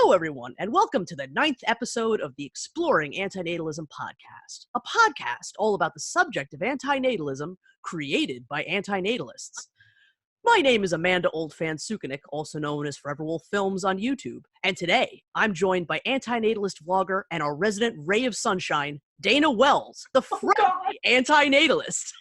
Hello, everyone, and welcome to the 9th episode of the Exploring Antinatalism Podcast, a podcast all about the subject of antinatalism created by antinatalists. My name is Amanda Oldphan Sukenick, also known as Forever Wolf Films on YouTube, and today I'm joined by Antinatalist Vlogger and our resident ray of sunshine, Dana Wells, the Friendly Antinatalist.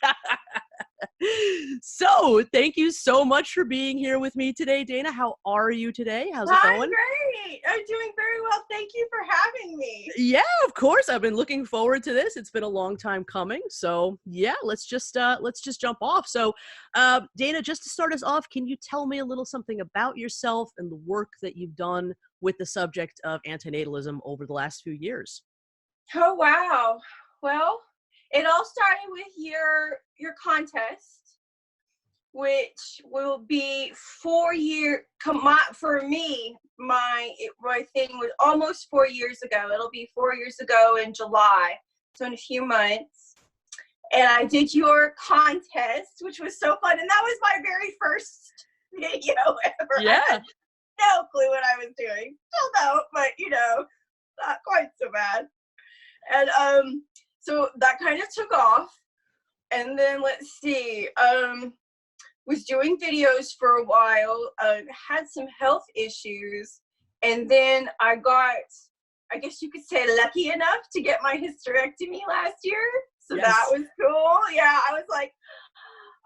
So, thank you so much for being here with me today, Dana. How are you today? How's it going? I'm great. I'm doing very well. Thank you for having me. Yeah, of course. I've been looking forward to this. It's been a long time coming. So, yeah, let's just jump off. So, Dana, just to start us off, can you tell me a little something about yourself and the work that you've done with the subject of antinatalism over the last few years? Oh, wow. Well, it all started with your contest, which will be 4 years. For me, my thing was almost 4 years ago. It'll be 4 years ago in July, so in a few months. And I did your contest, which was so fun. And that was my very first video ever. Yeah. I had no clue what I was doing. Still don't, but not quite so bad. And so that kind of took off. And then let's see, was doing videos for a while, had some health issues, and then I got, I guess you could say, lucky enough to get my hysterectomy last year. So yes. That was cool. Yeah, I was like,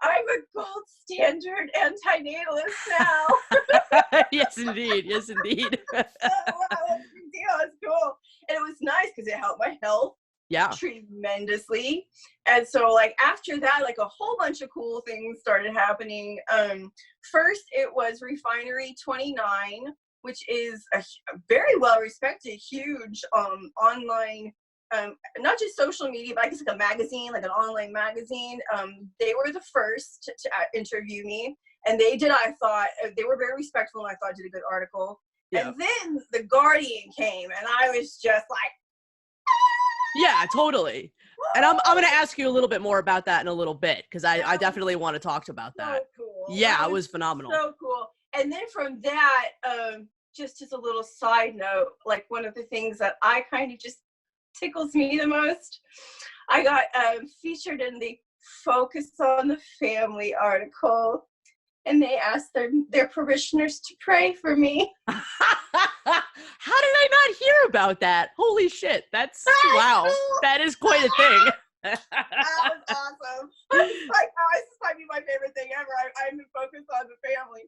I'm a gold standard antinatalist now. Yes, indeed. Yes, indeed. Wow, that's a big deal. It's cool. And it was nice because it helped my health. Yeah. Tremendously. And so after that, a whole bunch of cool things started happening. First it was Refinery 29, which is a very well respected, huge online, not just social media, but I guess a magazine, an online magazine. They were the first to interview me, and they did, I thought, they were very respectful, and I thought did a good article. Yeah. And then The Guardian came, and I was just like, yeah, totally. And I'm going to ask you a little bit more about that in a little bit, because I definitely want to talk about that. So cool. Yeah, it was phenomenal. So cool. And then from that, just as a little side note, one of the things that I kind of just tickles me the most, I got featured in the Focus on the Family article, and they asked their parishioners to pray for me. How did I not hear about that? Holy shit. That's, wow. That is quite a thing. That was awesome. I was like, oh, this might be my favorite thing ever. I'm focused on the family.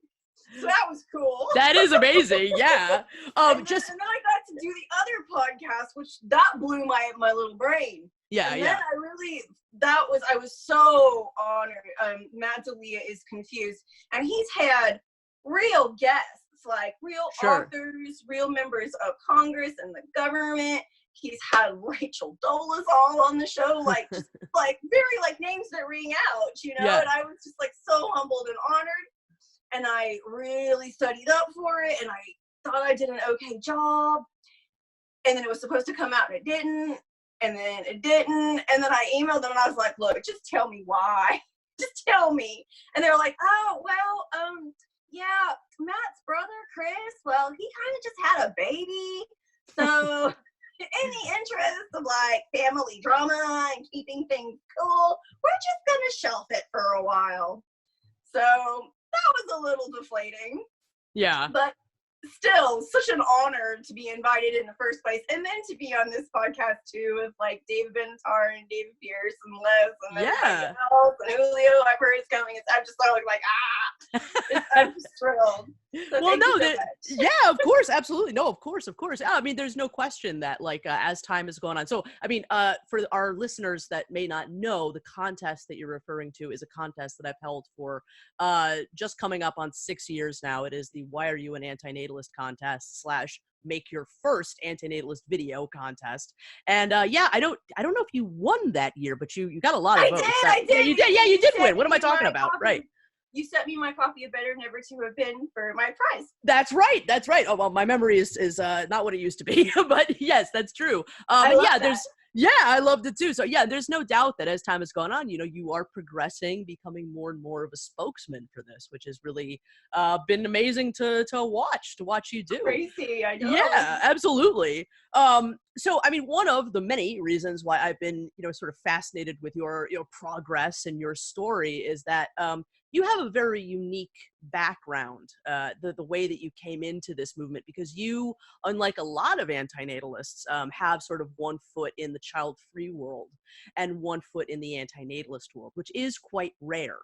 So that was cool. That is amazing. Yeah. And then I got to do the other podcast, which that blew my little brain. Yeah, and yeah. Then I was so honored. Matt D'Elia is Confused, and he's had real guests, real authors, real members of Congress and the government. He's had Rachel Dolezal on the show, very names that ring out, Yeah. And I was just so humbled and honored, and I really studied up for it, and I thought I did an okay job, and then it was supposed to come out and it didn't. And then it didn't. And then I emailed them and I was like, look, just tell me why. Just tell me. And they were like, oh, well, yeah, Matt's brother, Chris, well, he kind of just had a baby. So in the interest of family drama and keeping things cool, we're just going to shelf it for a while. So that was a little deflating. Yeah. But still, such an honor to be invited in the first place, and then to be on this podcast too with David Benatar and David Pierce and Les and everybody else, and Julio I've heard is coming. I'm just I'm just thrilled. So well, no, so yeah, of course, absolutely, no, of course. Yeah, I mean, there's no question that as time is going on. So, I mean, for our listeners that may not know, the contest that you're referring to is a contest that I've held for just coming up on 6 years now. It is the Why Are You an Antinatalist contest / Make Your First Antinatalist Video contest. And yeah, I don't know if you won that year, but you got a lot of votes. I did. Yeah, you did. Yeah, you did win. What am I talking about? Copy. Right. You sent me my copy of Better Never to Have Been for my prize. That's right. Oh, well, my memory is not what it used to be, but yes, that's true. Yeah, Yeah, I loved it too. So yeah, there's no doubt that as time has gone on, you know, you are progressing, becoming more and more of a spokesman for this, which has really been amazing to watch you do. Crazy, I know. Yeah, absolutely. So I mean, one of the many reasons why I've been, you know, sort of fascinated with your progress and your story is that you have a very unique background, the way that you came into this movement, because you, unlike a lot of antinatalists, have sort of one foot in the child-free world and one foot in the antinatalist world, which is quite rare.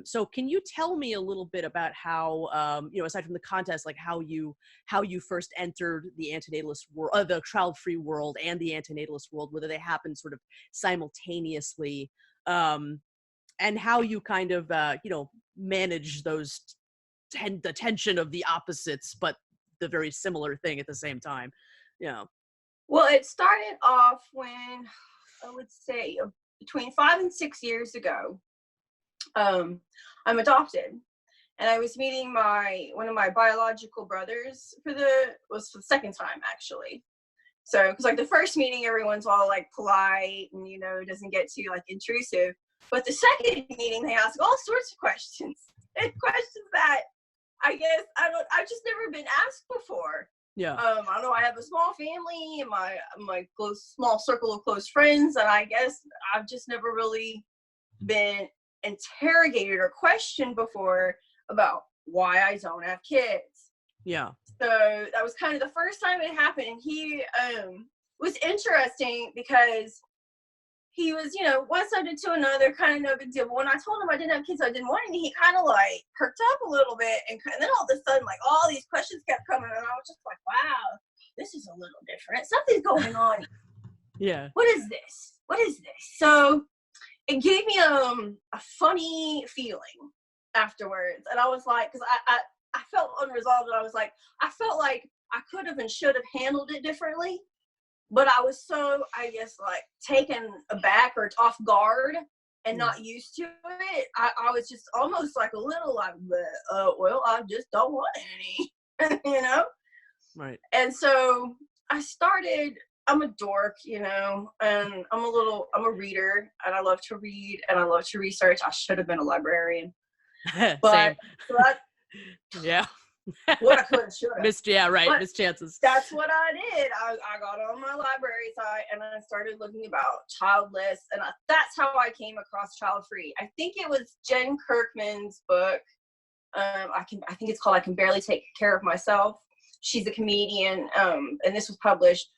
So can you tell me a little bit about how, you know, aside from the contest, like how you first entered the antinatalist world, the child-free world and the antinatalist world, whether they happened sort of simultaneously, and how you kind of, you know, manage those the tension of the opposites, but the very similar thing at the same time. Yeah. Well, it started off when, I would say, between 5 and 6 years ago. I'm adopted, and I was meeting one of my biological brothers for the second time, actually. So, because like the first meeting, everyone's all like polite and, you know, doesn't get too like intrusive. But the second meeting, they ask all sorts of questions, and questions that I've just never been asked before. Yeah. I know I have a small family and my small circle of close friends, and I guess I've just never really been interrogated or questioned before about why I don't have kids. Yeah. So that was kind of the first time it happened, and he was interesting because he was, you know, one subject to another, kind of no big deal. But when I told him I didn't have kids, I didn't want any, he kind of like perked up a little bit, and then all of a sudden, like all these questions kept coming, and I was just like, wow, this is a little different. Something's going on. Yeah. What is this? What is this? So it gave me a funny feeling afterwards, and I was like, because I felt unresolved, and I was like, I felt like I could have and should have handled it differently, but I was so, I guess, like taken aback or off guard and not used to it. I was just almost like a little like, well, I just don't want any, you know? Right. And so I started. I'm a dork, you know, and I'm a reader, and I love to read, and I love to research. I should have been a librarian. But, yeah. What I could and should have. Missed chances. That's what I did. I got on my library site, and I started looking about childless, and that's how I came across child-free. I think it was Jen Kirkman's book. I think it's called I Can Barely Take Care of Myself. She's a comedian, and this was published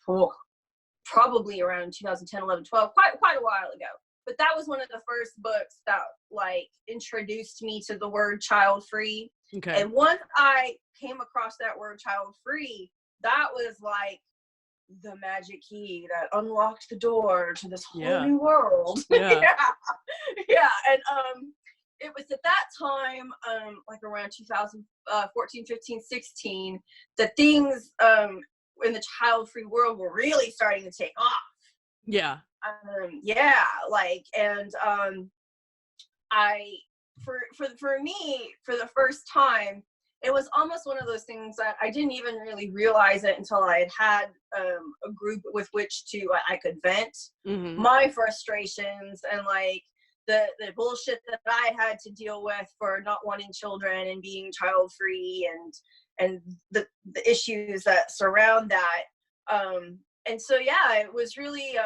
probably around 2010, 11, 12, quite a while ago. But that was one of the first books that like introduced me to the word child-free. Okay. And once I came across that word child-free, that was like the magic key that unlocked the door to this whole new world. Yeah. Yeah. And it was at that time, like around 2014, 15, 16, that things in the child-free world were really starting to take off. Yeah. For me, for the first time, it was almost one of those things that I didn't even really realize it until I had a group with which to I could vent my frustrations and like the bullshit that I had to deal with for not wanting children and being child free and the issues that surround that. And so yeah, it was really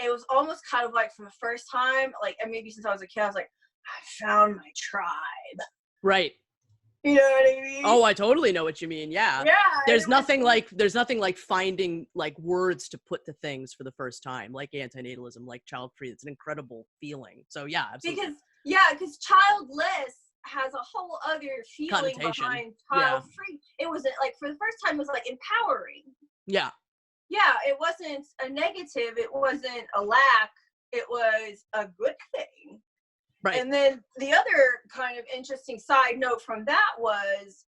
it was almost kind of like for the first time, like, and maybe since I was a kid, I was like, I found my tribe. Right. You know what I mean? Oh, I totally know what you mean. Yeah. Yeah. There's nothing like finding like words to put to things for the first time, like antinatalism, like child free. It's an incredible feeling. So yeah, absolutely. Because childless has a whole other feeling behind child free. It was like, for the first time, it was like empowering. Yeah. Yeah. It wasn't a negative. It wasn't a lack. It was a good thing. Right. And then the other kind of interesting side note from that was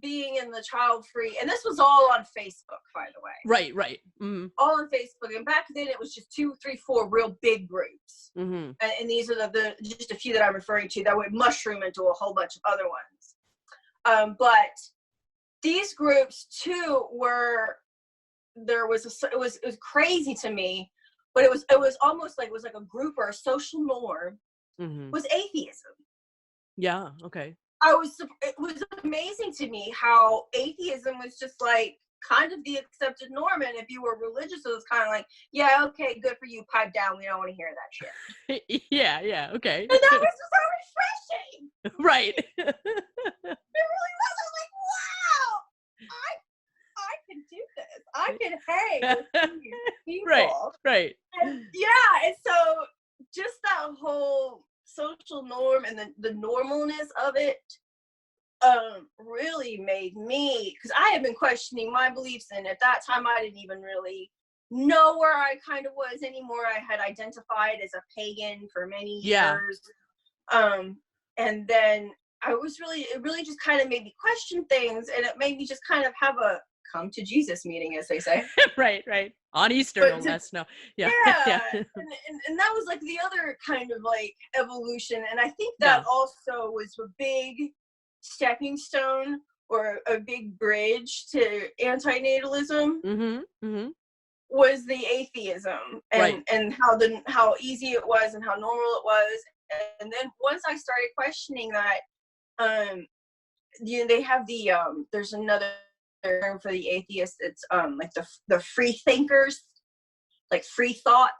being in the child-free, and this was all on Facebook, by the way. Right. Mm-hmm. All on Facebook, and back then it was just 2, 3, 4 real big groups, and these are the just a few that I'm referring to that would mushroom into a whole bunch of other ones. But these groups too were it was crazy to me, but it was almost like, it was like a group or a social norm, was atheism. Yeah. Okay. It was amazing to me how atheism was just like kind of the accepted norm, and if you were religious, it was kind of like, yeah, okay, good for you, pipe down, we don't want to hear that shit. Yeah. Okay. And that was so refreshing. Right. It really was. I was like, wow, I can do this. I can hang with these people. Right. And yeah, and so just that whole social norm and the normalness of it really made me, because I had been questioning my beliefs, and at that time I didn't even really know where I kind of was anymore. I had identified as a pagan for many years. And then it really just kind of made me question things, and it made me just kind of have a come to Jesus meeting, as they say. Right. On Easter, no less. No. Yeah. And that was like the other kind of like evolution. And I think that also was a big stepping stone or a big bridge to antinatalism. Was the atheism and how easy it was and how normal it was. And then once I started questioning that, they have there's another term for the atheist. It's like the free thinkers, like free thought.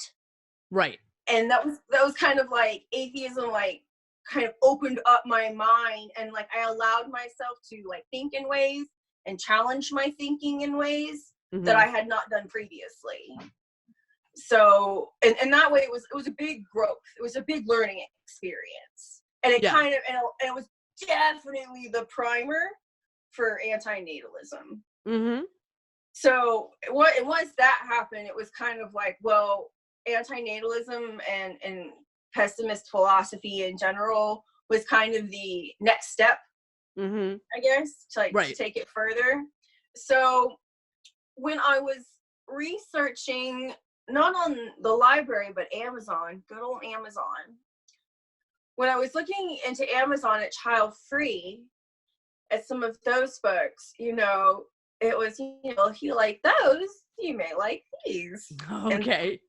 Right. And that was kind of like atheism, like kind of opened up my mind, and like I allowed myself to like think in ways and challenge my thinking in ways that I had not done previously. So, and that way it was a big growth. It was a big learning experience. And it kind of, and it was definitely the primer for antinatalism. So once that happened, it was kind of like, well, antinatalism and pessimist philosophy in general was kind of the next step, I guess, to to take it further. So when I was researching, not on the library, but Amazon, good old Amazon, when I was looking into Amazon at Child Free, at some of those books, it was, if you like those, you may like these. Okay. And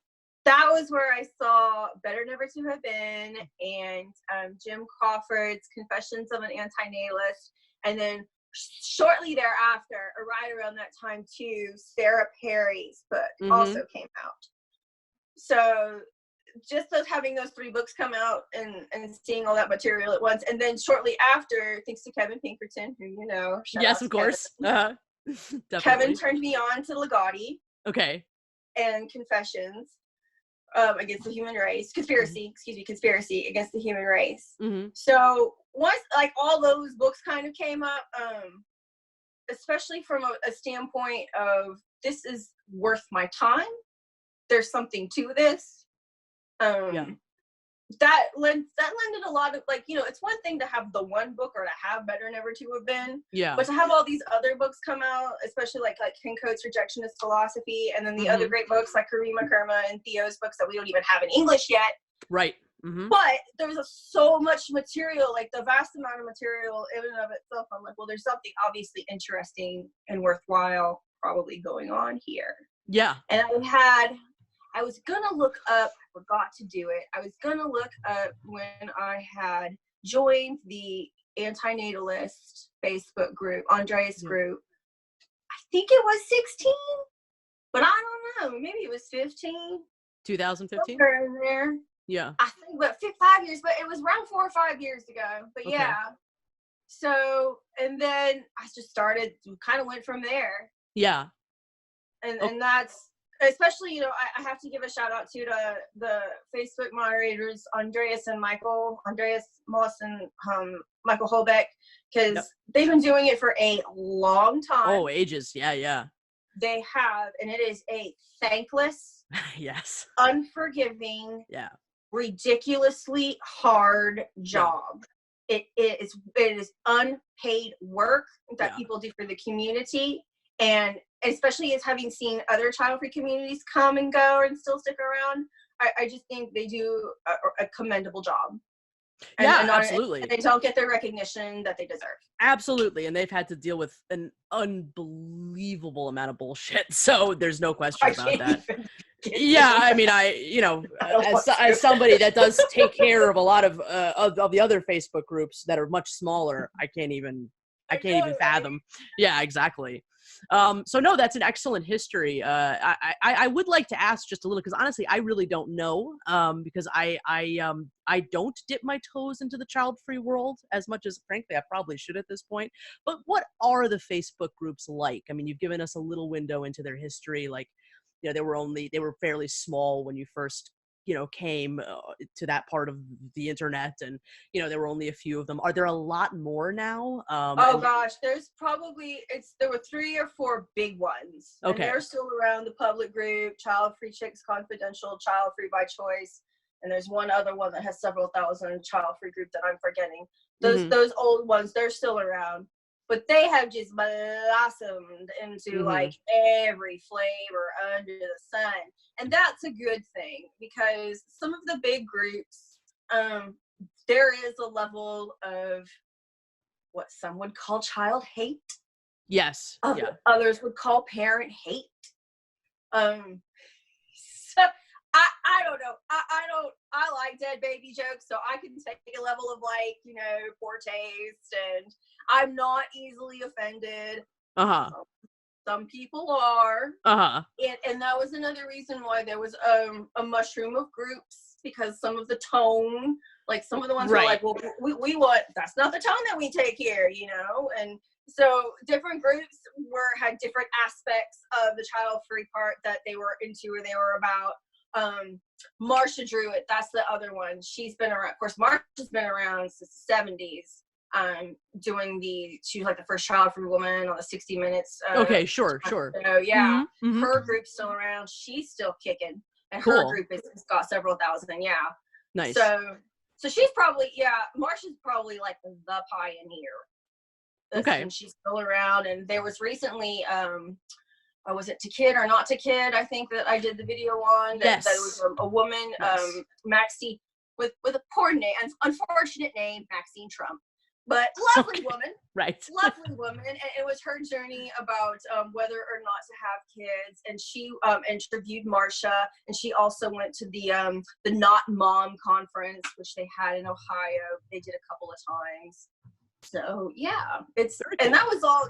that was where I saw Better Never to Have Been and Jim Crawford's Confessions of an Antinatalist. And then shortly thereafter, or right around that time too, Sarah Perry's book also came out. So just having those three books come out and seeing all that material at once. And then shortly after, thanks to Kevin Pinkerton, who yes, of course. Kevin turned me on to Ligotti. Okay. And Confessions against the Human Race. Conspiracy against the Human Race. So once like all those books kind of came up, especially from a standpoint of this is worth my time, there's something to this. That lended a lot of, like, it's one thing to have the one book or to have Better Never to Have Been, but to have all these other books come out, especially like Ken Coates' Rejectionist Philosophy, and then the other great books like Karima Kerma and Theo's books that we don't even have in English yet. Right. But there was so much material, like the vast amount of material in and of itself. I'm like, well, there's something obviously interesting and worthwhile probably going on here. Yeah. And I was gonna look up, I forgot to do it. I was gonna look up when I had joined the Antinatalist Facebook group, Andreas group. I think it was 16, but I don't know. Maybe it was 15. 2015? Somewhere in there. Yeah. I think, but 5 years, but it was around 4 or 5 years ago. But yeah. So, and then I just started, kind of went from there. Yeah. And that's, especially, I have to give a shout out to the Facebook moderators, Andreas Moss and Michael Holbeck, because they've been doing it for a long time. Oh, ages. Yeah. They have, and it is a thankless, yes, unforgiving, ridiculously hard job. It is unpaid work that people do for the community, and especially as having seen other child-free communities come and go and still stick around, I just think they do a commendable job. Yeah, and absolutely. they don't get the recognition that they deserve. Absolutely. And they've had to deal with an unbelievable amount of bullshit. So there's no question about that. Yeah, I mean, as somebody that does take care of a lot of the other Facebook groups that are much smaller, I can't even fathom. Yeah, exactly. So no, that's an excellent history. I would like to ask just a little, because honestly, I really don't know, because I don't dip my toes into the child-free world as much as, frankly, I probably should at this point. But what are the Facebook groups like? I mean, you've given us a little window into their history, like, they were fairly small when you first, came to that part of the internet, and, there were only a few of them. Are there a lot more now? Gosh, there were 3 or 4 big ones. Okay. And they're still around: the public group, Child Free Chicks Confidential, Child Free by Choice. And there's one other one that has several thousand child free group that I'm forgetting. Those old ones, they're still around. But they have just blossomed into like every flavor under the sun. And that's a good thing, because some of the big groups, there is a level of what some would call child hate. Yes. Others would call parent hate. So I don't know. I like dead baby jokes, so I can take a level of like, poor taste, and I'm not easily offended. Some people are. And that was another reason why there was a mushroom of groups, because some of the tone, like some of the ones were like, well, we want, that's not the tone that we take here, and so different groups had different aspects of the child free part that they were into or they were about. Marsha Druitt, that's the other one. She's been around. Of course, Marsha's been around since the 70s. She was like the first child free woman on the 60 Minutes. Okay, sure. So yeah, her group's still around. She's still kicking, and her group has got several thousand. Yeah, nice. So she's probably, Marsha's probably like the pioneer. Okay, and she's still around. And there was recently, was it To Kid or Not to Kid? I think that I did the video on. That was a woman, Maxie, with a poor name, unfortunate name, Maxine Trump. But lovely woman. Right. Lovely woman. And it was her journey about whether or not to have kids. And she interviewed Marsha. And she also went to the Not Mom conference, which they had in Ohio. They did a couple of times. So yeah, and that was all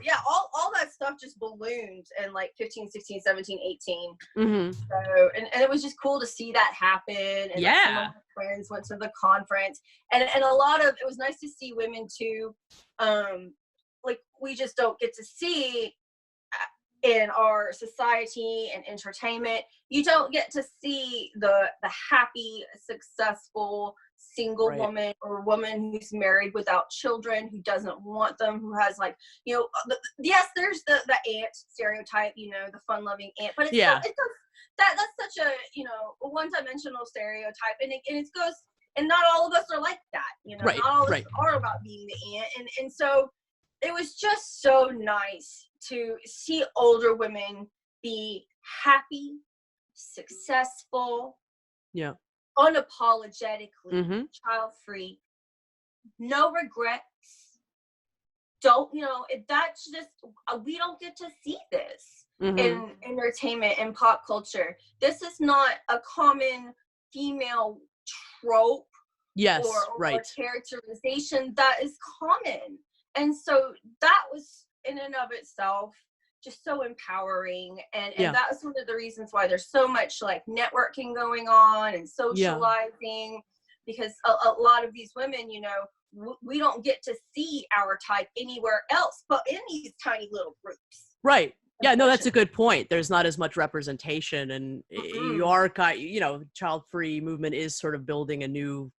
that stuff just ballooned in like 15, 16, 17, 18. So and it was just cool to see that happen. And like some of my friends went to the conference, and a lot of it was nice to see women too. Like we just don't get to see in our society and entertainment. You don't get to see the happy, successful single woman or woman who's married without children, who doesn't want them, who has like, yes, there's the aunt stereotype, the fun-loving aunt, but that's such a, one-dimensional stereotype, and it goes, and not all of us are like that, not all of us are about being the aunt, and so it was just so nice to see older women be happy, successful, unapologetically child-free, no regrets. That's just, we don't get to see this in entertainment and pop culture. This is not a common female trope or characterization that is common. And so that was in and of itself just so empowering, and that's one of the reasons why there's so much like networking going on and socializing, because a lot of these women, we don't get to see our type anywhere else but in these tiny little groups. Right. Yeah, no, that's a good point. There's not as much representation, and your child-free movement is sort of building a new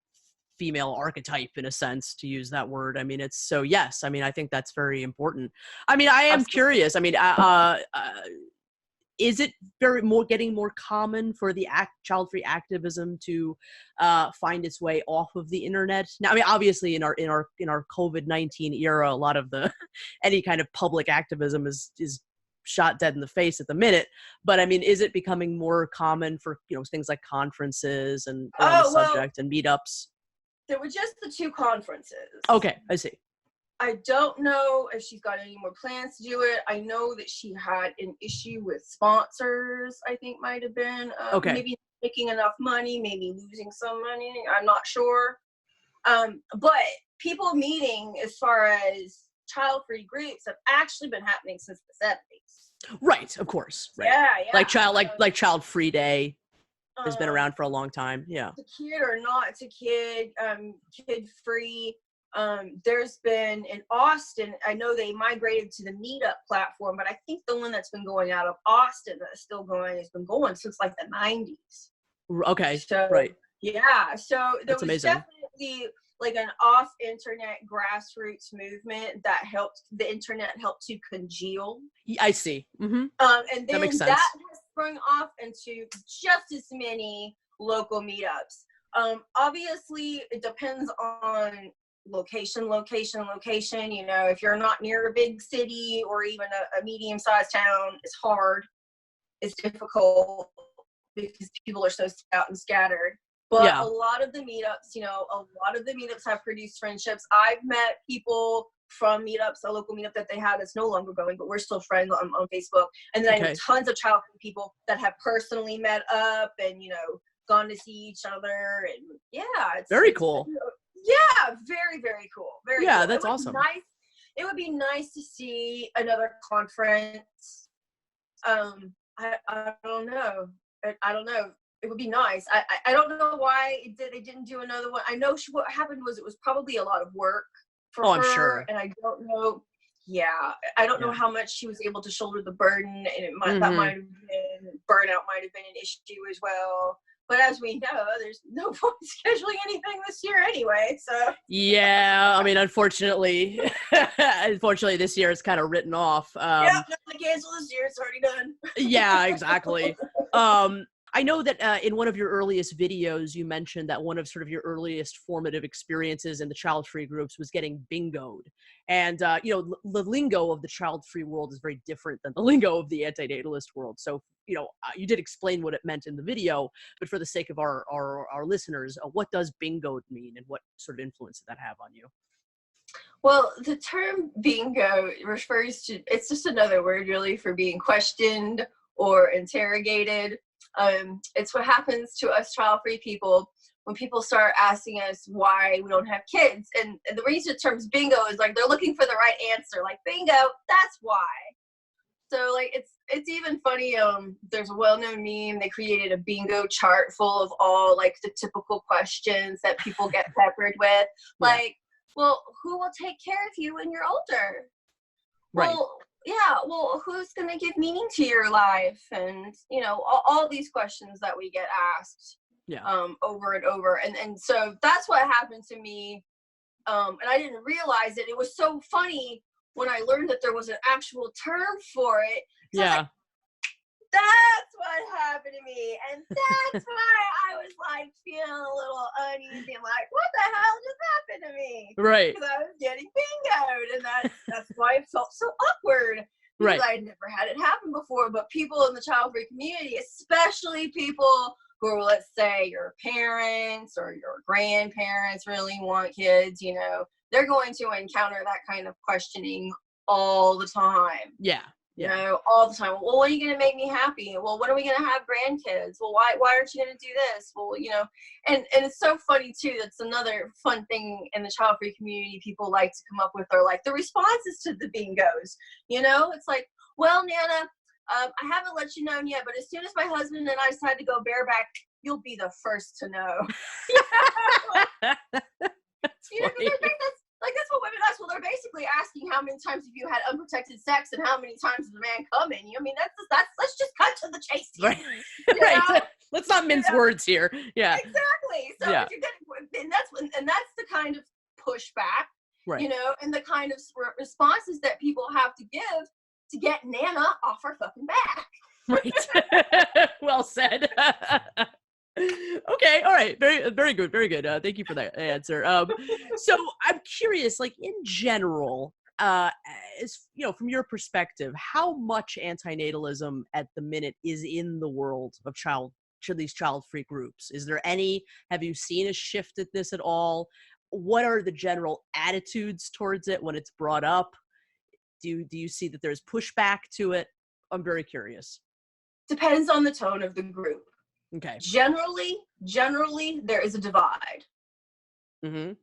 female archetype, in a sense, to use that word. I mean, I think that's very important. I mean, I am curious. I mean, is it getting more common for the child-free activism to find its way off of the internet? Now, I mean, obviously in our COVID-19 era, a lot of any kind of public activism is shot dead in the face at the minute. But I mean, is it becoming more common for things like conferences and on the subject and meetups? There were just the 2 conferences. Okay, I see. I don't know if she's got any more plans to do it. I know that she had an issue with sponsors, I think might have been. Okay. Maybe making enough money, maybe losing some money. I'm not sure. But people meeting as far as child-free groups have actually been happening since the 70s. Right, of course. Right. Yeah. Like Child Free Day has been around for a long time. Yeah. To kid or not to kid, kid free. There's been in Austin, I know they migrated to the Meetup platform, but I think the one that's been going out of Austin that's still going has been going since like the 90s. Okay. So, right. Yeah. So there That's was amazing. definitely like an off-internet grassroots movement that helped the internet help to congeal. I see. Mm-hmm. And then that makes sense. That has sprung off into just as many local meetups. Obviously, it depends on location. You know, if you're not near a big city or even a medium-sized town, it's hard. It's difficult because people are so spread out and scattered. But a lot of the meetups, you know, have produced friendships. I've met people from meetups, a local meetup that they had that's no longer going, but we're still friends on Facebook. And then I know tons of childhood people that have personally met up and, you know, gone to see each other. And it's very cool. Yeah, very, very cool. Very cool. That's awesome. It would be nice to see another conference. I don't know. I don't know. It would be nice. I don't know why they didn't do another one. I know what happened was it was probably a lot of work for her. I'm sure. And I don't know. Yeah, I don't know how much she was able to shoulder the burden, and that might have been burnout. Might have been an issue as well. But as we know, there's no point scheduling anything this year anyway. So yeah, I mean, unfortunately, this year is kind of written off. Nothing to cancel this year. It's already done. Yeah, exactly. I know that in one of your earliest videos, you mentioned that one of sort of your earliest formative experiences in the child-free groups was getting bingoed. And, you know, the lingo of the child-free world is very different than the lingo of the antinatalist world. So, you know, you did explain what it meant in the video, but for the sake of our listeners, what does bingoed mean and what sort of influence did that have on you? Well, the term bingo refers to, it's just another word really for being questioned or interrogated. It's what happens to us child-free people when people start asking us why we don't have kids. And the reason the term's bingo is like they're looking for the right answer. Like, bingo, that's why. So, like, it's even funny. There's a well-known meme. They created a bingo chart full of all, like, the typical questions that people get peppered with. Like, well, who will take care of you when you're older? Right. Well, who's going to give meaning to your life? And, you know, all these questions that we get asked over and over. And so that's what happened to me. And I didn't realize it. It was so funny when I learned that there was an actual term for it. Yeah. That's what happened to me. And that's why I was like feeling a little uneasy. I'm like, what the hell just happened to me? Right. Because I was getting bingoed. And that's why it felt so awkward. Because I'd never had it happen before. But people in the child-free community, especially people who are, let's say, your parents or your grandparents really want kids, you know, they're going to encounter that kind of questioning all the time. Yeah. You know, all the time. Well, when are you going to make me happy? Well, when are we going to have grandkids? Well, why aren't you going to do this? Well, you know, and it's so funny too. That's another fun thing in the child-free community. People like to come up with are like the responses to the bingos. You know, it's like, well, Nana, I haven't let you know yet, but as soon as my husband and I decide to go bareback, you'll be the first to know. You know, that's what women ask. Well, they're basically asking how many times have you had unprotected sex and how many times is the man coming. I mean, let's just cut to the chase here. Right. Let's not mince words here. Yeah. Exactly. So if you're getting, and that's the kind of pushback, you know, and the kind of responses that people have to give to get Nana off her fucking back. Right. Well said. Okay. All right. Very, very good. Very good. Thank you for that answer. So I'm curious, like in general, is, you know, from your perspective, how much antinatalism at the minute is in the world of child these child-free groups? Is there any, have you seen a shift at this at all? What are the general attitudes towards it when it's brought up? Do you see that there's pushback to it? I'm very curious. Depends on the tone of the group. Okay. Generally, there is a divide. Mm-hmm.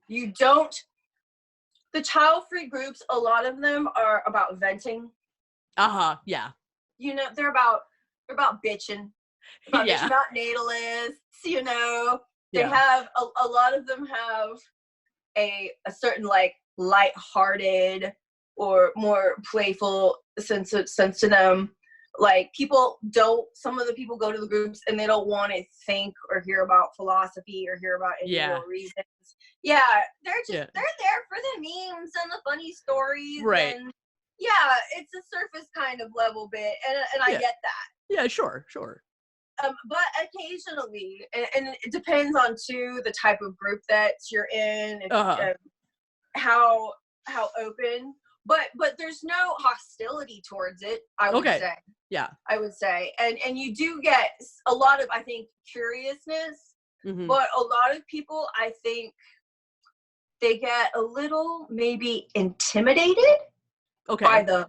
The child-free groups, a lot of them are about venting. Yeah. You know, they're about bitching. About Yeah. bitching about natalists, you know. They Yeah. have, a lot of them have a certain, like, light-hearted or more playful sense to them. Like, some of the people go to the groups and they don't want to think or hear about philosophy or hear about any real reasons. Yeah, they're there for the memes and the funny stories. Right. And yeah, it's a surface kind of level bit, and I get that. Yeah, sure. But occasionally, and it depends on too the type of group that you're in, how open. But there's no hostility towards it, I would say. Yeah. I would say. And you do get a lot of, I think, curiousness. Mm-hmm. But a lot of people, I think, they get a little maybe intimidated by the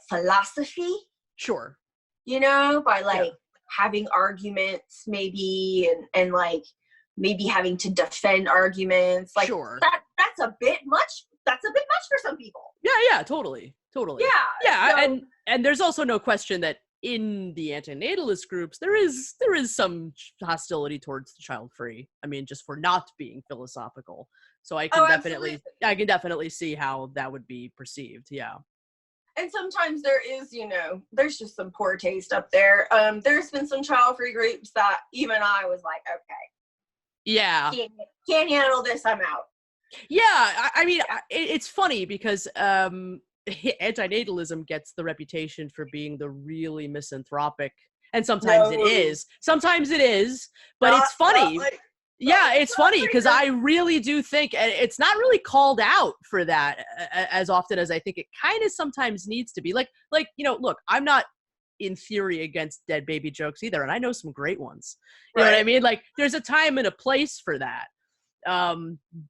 philosophy. Sure. You know, by like having arguments maybe and like maybe having to defend arguments. Like that's a bit much. That's a bit much for some people. Yeah, totally. Yeah. So, and there's also no question that in the antinatalist groups there is some hostility towards the child-free. I mean, just for not being philosophical. So I can definitely see how that would be perceived. Yeah. And sometimes there is, you know, there's just some poor taste up there. There's been some child-free groups that even I was like, okay. Yeah. Can't handle this, I'm out. Yeah, I mean, it's funny because antinatalism gets the reputation for being the really misanthropic, and sometimes it is. Sometimes it is, but it's funny. It's funny because I really do think, and it's not really called out for that as often as I think it kind of sometimes needs to be. Like you know, look, I'm not in theory against dead baby jokes either, and I know some great ones. You know what I mean? Like, there's a time and a place for that.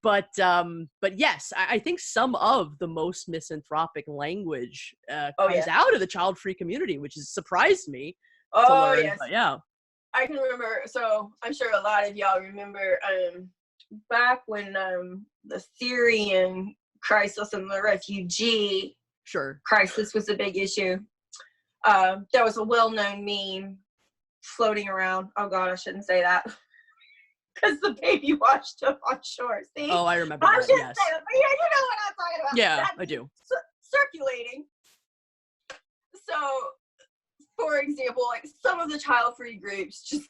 But yes, I think some of the most misanthropic language comes out of the child-free community, which has surprised me to learn. Yes. But yeah. I can remember, so I'm sure a lot of y'all remember back when the Syrian crisis and the refugee crisis was a big issue. There was a well-known meme floating around. Oh God, I shouldn't say that. Because the baby washed up on shore. See? Oh, I remember that, yes. Saying, but yeah, you know what I'm talking about. Yeah, I do. Circulating. So, for example, like some of the child-free groups just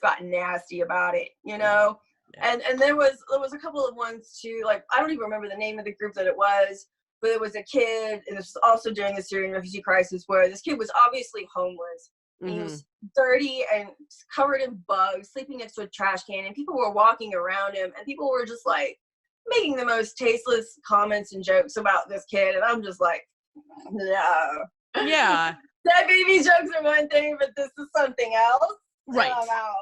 got nasty about it, you know? Yeah. And there was a couple of ones too, like, I don't even remember the name of the group that it was, but it was a kid, and this was also during the Syrian refugee crisis, where this kid was obviously homeless. Mm-hmm. He was dirty and covered in bugs, sleeping next to a trash can, and people were walking around him, and people were just like making the most tasteless comments and jokes about this kid, and I'm just like, no. Yeah. That baby jokes are one thing, but this is something else. Right. I'm out.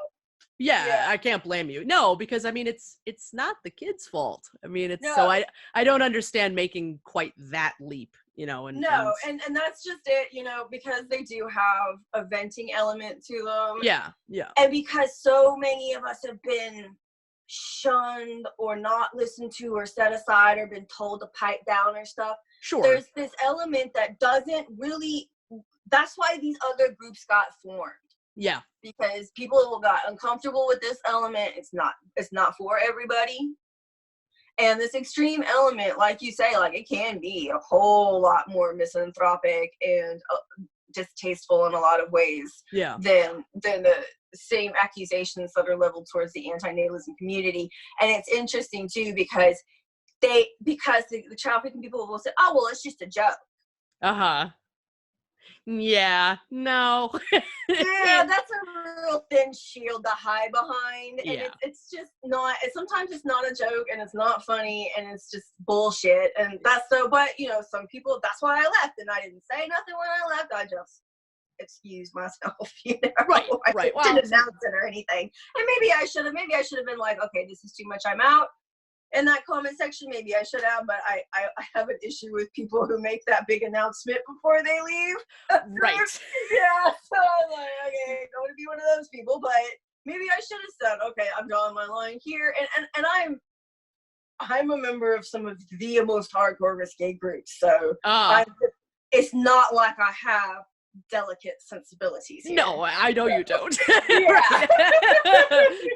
Yeah, I can't blame you. No, because I mean, it's not the kid's fault. I mean, it's no. So I don't understand making quite that leap, you know. And that's just it, you know, because they do have a venting element to them. Yeah. And because so many of us have been shunned or not listened to or set aside or been told to pipe down or stuff. Sure. There's this element that doesn't really. That's why these other groups got formed. Yeah. Because people got uncomfortable with this element. It's not for everybody. And this extreme element, like you say, like it can be a whole lot more misanthropic and distasteful in a lot of ways than the same accusations that are leveled towards the antinatalism community. And it's interesting too because the child-free people will say, oh, well, it's just a joke. Yeah, no. Yeah, that's a real thin shield to hide behind. And it's just not, sometimes it's not a joke and it's not funny and it's just bullshit. And but, you know, some people, that's why I left and I didn't say nothing when I left. I just excuse myself, you know. Right. I Well, didn't announce it or anything. And maybe I should have been like, okay, this is too much, I'm out. In that comment section, maybe I should have, but I have an issue with people who make that big announcement before they leave. right. Yeah, so I'm like, okay, don't want to be one of those people, but maybe I should have said, okay, I'm drawing my line here, and I'm a member of some of the most hardcore risque groups, so it's not like I have delicate sensibilities here. No, I know you don't. Yeah.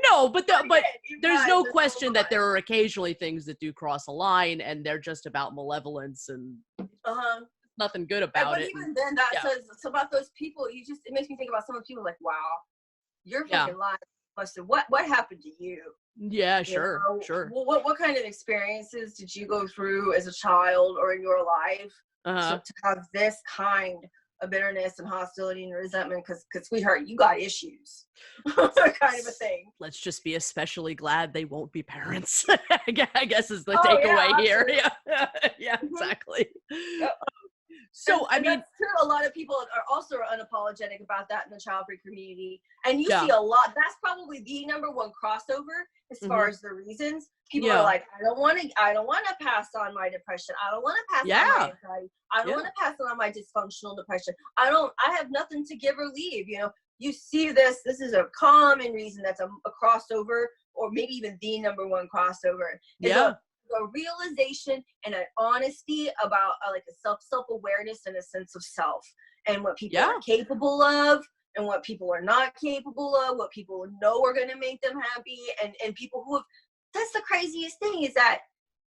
No, but there's no question that there are occasionally things that do cross a line, and they're just about malevolence and nothing good about but it. But even then, that says it's about those people. It makes me think about some of the people like, wow, your fucking life must have, what happened to you? Yeah, sure, sure. What kind of experiences did you go through as a child or in your life to have this kind of bitterness and hostility and resentment? Because sweetheart, you got issues. Kind of a thing. Let's just be especially glad they won't be parents. I guess is the takeaway here. Yeah, exactly. Yep. So, I mean, that's true. A lot of people are also unapologetic about that in the child-free community. And you see a lot. That's probably the number one crossover as far as the reasons. People are like, I don't want to pass on my depression. I don't want to pass on my anxiety. I don't want to pass on my dysfunctional depression. I have nothing to give or leave. You know, you see this is a common reason that's a crossover, or maybe even the number one crossover. A realization and an honesty about like a self-awareness and a sense of self, and what people are capable of and what people are not capable of, what people know are going to make them happy, and people who have, that's the craziest thing, is that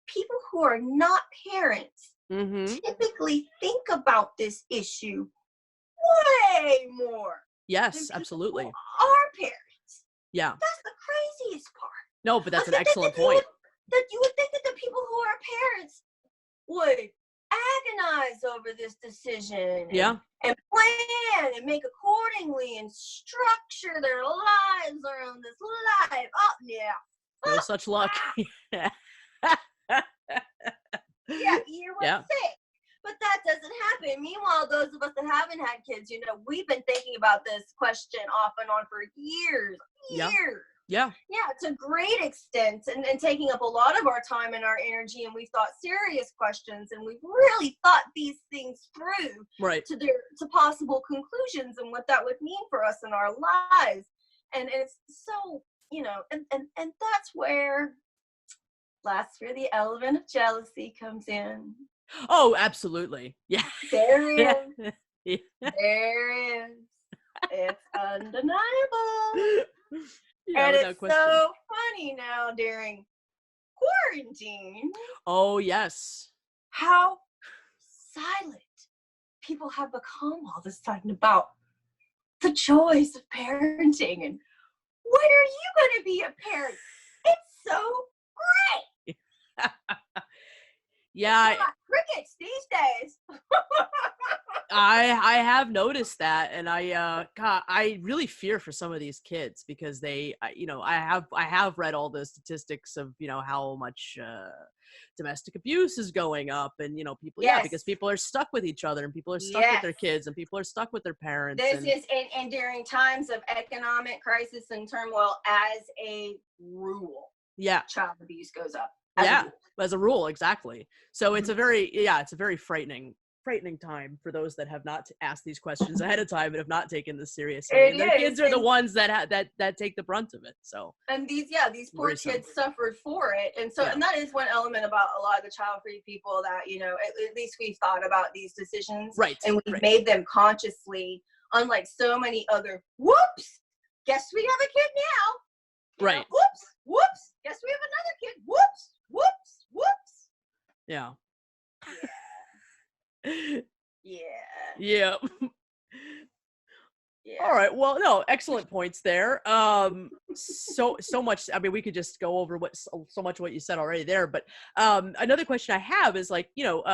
people who are not parents typically think about this issue way more. Yes, absolutely. Are parents. Yeah. That's the craziest part. No, but that's an excellent point. That you would think that the people who are parents would agonize over this decision and plan and make accordingly and structure their lives around this life. Oh, yeah. No such luck. Yeah, you would think. But that doesn't happen. Meanwhile, those of us that haven't had kids, you know, we've been thinking about this question off and on for years. Yeah, to a great extent, and taking up a lot of our time and our energy, and we've thought serious questions, and we've really thought these things through to possible conclusions and what that would mean for us in our lives. And it's so, you know, and that's where last year the element of jealousy comes in. Oh, absolutely. Yeah. There is. There is. It's undeniable. Yeah, and it's so funny now during quarantine. Oh, yes. How silent people have become all of a sudden about the joys of parenting and when are you going to be a parent? It's so great. Yeah. It's not crickets these days. I have noticed that, and I really fear for some of these kids because they, you know, I have read all the statistics of, you know, how much domestic abuse is going up, and, you know, people because people are stuck with each other, and people are stuck with their kids, and people are stuck with their parents. And during times of economic crisis and turmoil, as a rule, child abuse goes up. As a rule, exactly. So it's a very frightening time for those that have not asked these questions ahead of time and have not taken this seriously. And their kids are the ones that take the brunt of it. So these poor kids suffered for it, and so and that is one element about a lot of the child-free people that, you know, at least we've thought about these decisions, and we've made them consciously. Unlike so many other, whoops, guess we have a kid now. You know, whoops, guess we have another kid. Whoops. Yeah. Yeah. All right. Well, no, excellent points there. So much. I mean, we could just go over so much what you said already there. But another question I have is, like, you know,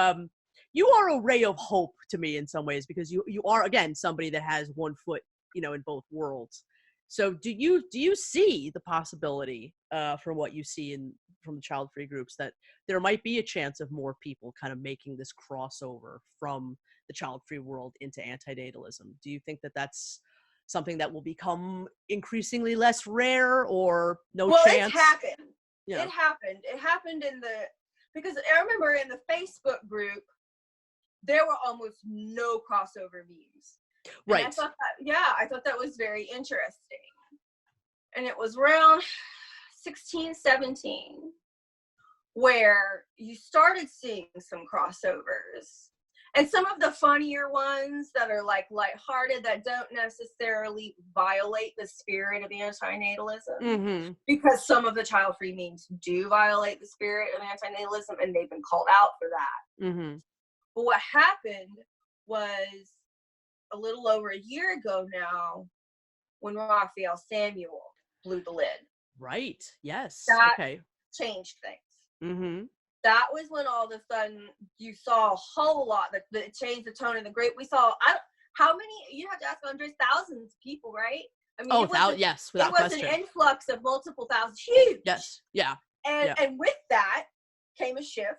you are a ray of hope to me in some ways, because you are, again, somebody that has one foot, you know, in both worlds. So do you see the possibility from what you see from the child-free groups that there might be a chance of more people kind of making this crossover from the child-free world into antinatalism. Do you think that that's something that will become increasingly less rare, or no chance? It happened. Yeah. It happened because I remember in the Facebook group, there were almost no crossover views. Right. And I thought that was very interesting. And it was around 16, 17 where you started seeing some crossovers. And some of the funnier ones that are like lighthearted, that don't necessarily violate the spirit of antinatalism, because some of the child-free memes do violate the spirit of antinatalism, and they've been called out for that. But what happened was a little over a year ago now, when Raphael Samuel blew the lid. Right. Yes. That okay. changed things. That was when all of a sudden you saw a whole lot that changed the tone in the group. We saw, how many, you have to ask Andres, thousands of people, right? I mean, yes, without question. It was an influx of multiple thousands, huge. Yes, yeah. And with that came a shift.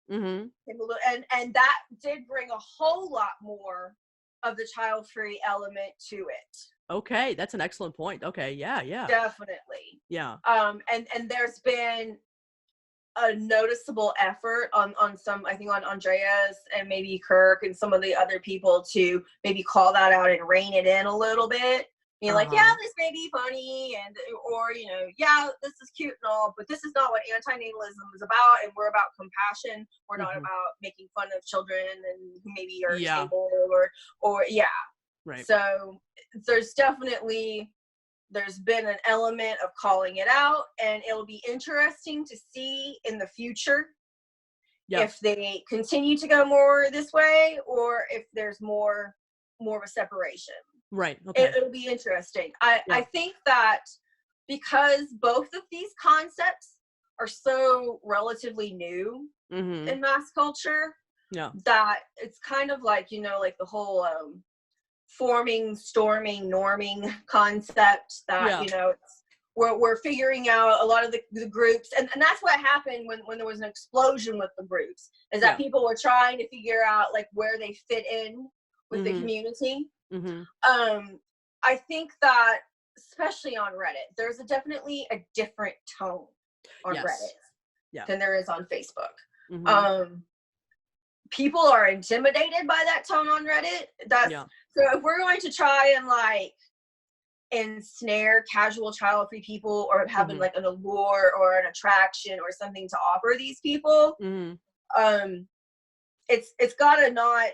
And that did bring a whole lot more of the child-free element to it. Okay, that's an excellent point. Okay, yeah. Definitely. Yeah. And there's been a noticeable effort on some, I think on Andreas and maybe Kirk and some of the other people to maybe call that out and rein it in a little bit. Being like, yeah, this may be funny, or yeah, this is cute and all, but this is not what antinatalism is about, and we're about compassion. We're not about making fun of children and who maybe are disabled or Right. So there's been an element of calling it out, and it'll be interesting to see in the future if they continue to go more this way, or if there's more of a separation. Right. Okay. It'll be interesting. I think that because both of these concepts are so relatively new in mass culture, that it's kind of like, like the whole forming, storming, norming concept that, we're figuring out a lot of the groups. And that's what happened when there was an explosion with the groups, is that people were trying to figure out like where they fit in with the community. I think that especially on Reddit, there's definitely a different tone on Reddit than there is on Facebook. People are intimidated by that tone on Reddit. So if we're going to try and like ensnare casual child-free people, or having like an allure or an attraction or something to offer these people, it's gotta not,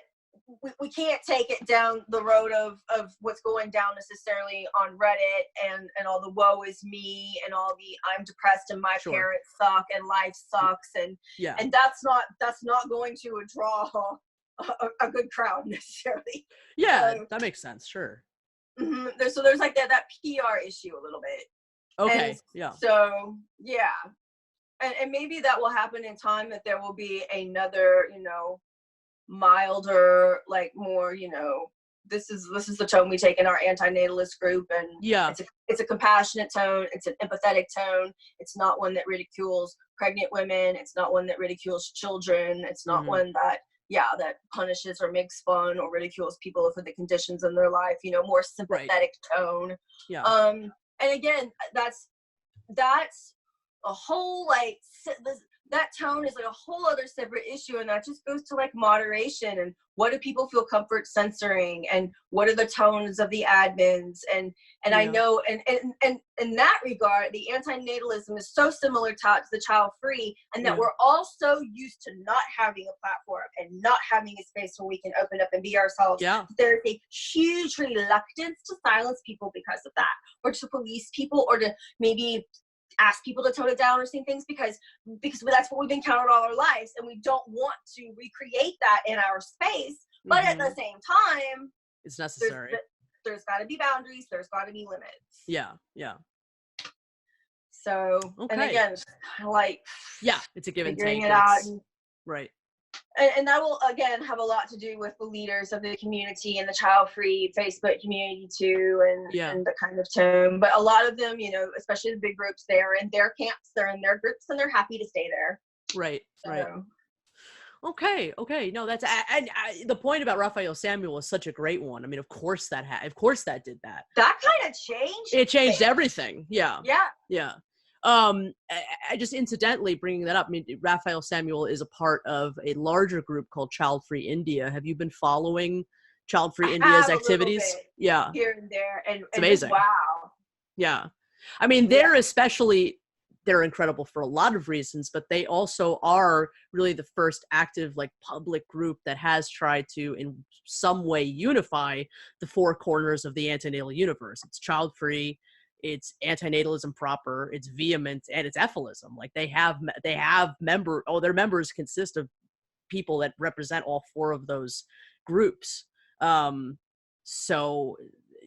we can't take it down the road of what's going down necessarily on Reddit and all the woe is me and all the I'm depressed and my parents suck and life sucks and that's not going to draw a good crowd necessarily. That makes sense. Sure. So there's like that PR issue a little bit. Okay. And maybe that will happen in time, that there will be another, milder, like more, this is the tone we take in our antinatalist group, and it's a compassionate tone, it's an empathetic tone, it's not one that ridicules pregnant women, it's not one that ridicules children, it's not one that punishes or makes fun or ridicules people for the conditions in their life, more sympathetic tone. And again, that's a whole like that tone is like a whole other separate issue, and that just goes to like moderation and what do people feel comfort censoring, and what are the tones of the admins, and I know and in that regard the antinatalism is so similar to the child free, and that we're all so used to not having a platform and not having a space where we can open up and be ourselves. There's a huge reluctance to silence people because of that, or to police people, or to maybe ask people to tone it down or sing things, because that's what we've encountered all our lives, and we don't want to recreate that in our space. But at the same time, it's necessary. There's got to be boundaries. There's got to be limits. So, and again, it's kind of like it's a give and take. Figuring it out. Right. And that will, again, have a lot to do with the leaders of the community and the child-free Facebook community too, and the kind of tone. But a lot of them, especially the big groups, they're in their camps, they're in their groups, and they're happy to stay there. Right, so. right. Okay. No, that's and the point about Raphael Samuel is such a great one. I mean, of course that did that. That kind of changed. It changed everything. Yeah. Yeah. I just incidentally bringing that up. I mean, Raphael Samuel is a part of a larger group called Child Free India. Have you been following Child Free India's activities? Yeah, here and there, and it's amazing. Wow. Yeah, I mean, they're incredible for a lot of reasons, but they also are really the first active, like, public group that has tried to, in some way, unify the four corners of the antinatal universe. It's child-free, it's antinatalism proper, it's vehement, and it's ephilism. Like, their members consist of people that represent all four of those groups. So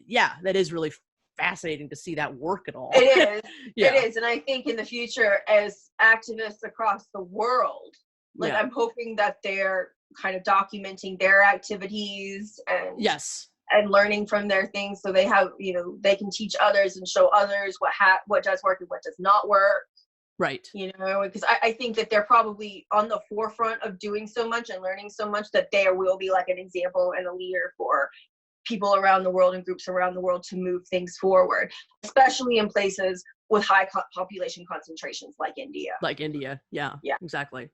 yeah, that is really fascinating to see that work at all. It is. Yeah. It is. And I think in the future, as activists across the world, like, I'm hoping that they're kind of documenting their activities and and learning from their things, so they have, they can teach others and show others what does work and what does not work. Right. Because I think that they're probably on the forefront of doing so much and learning so much that there will be like an example and a leader for people around the world and groups around the world to move things forward, especially in places with high population concentrations like India. Yeah, exactly.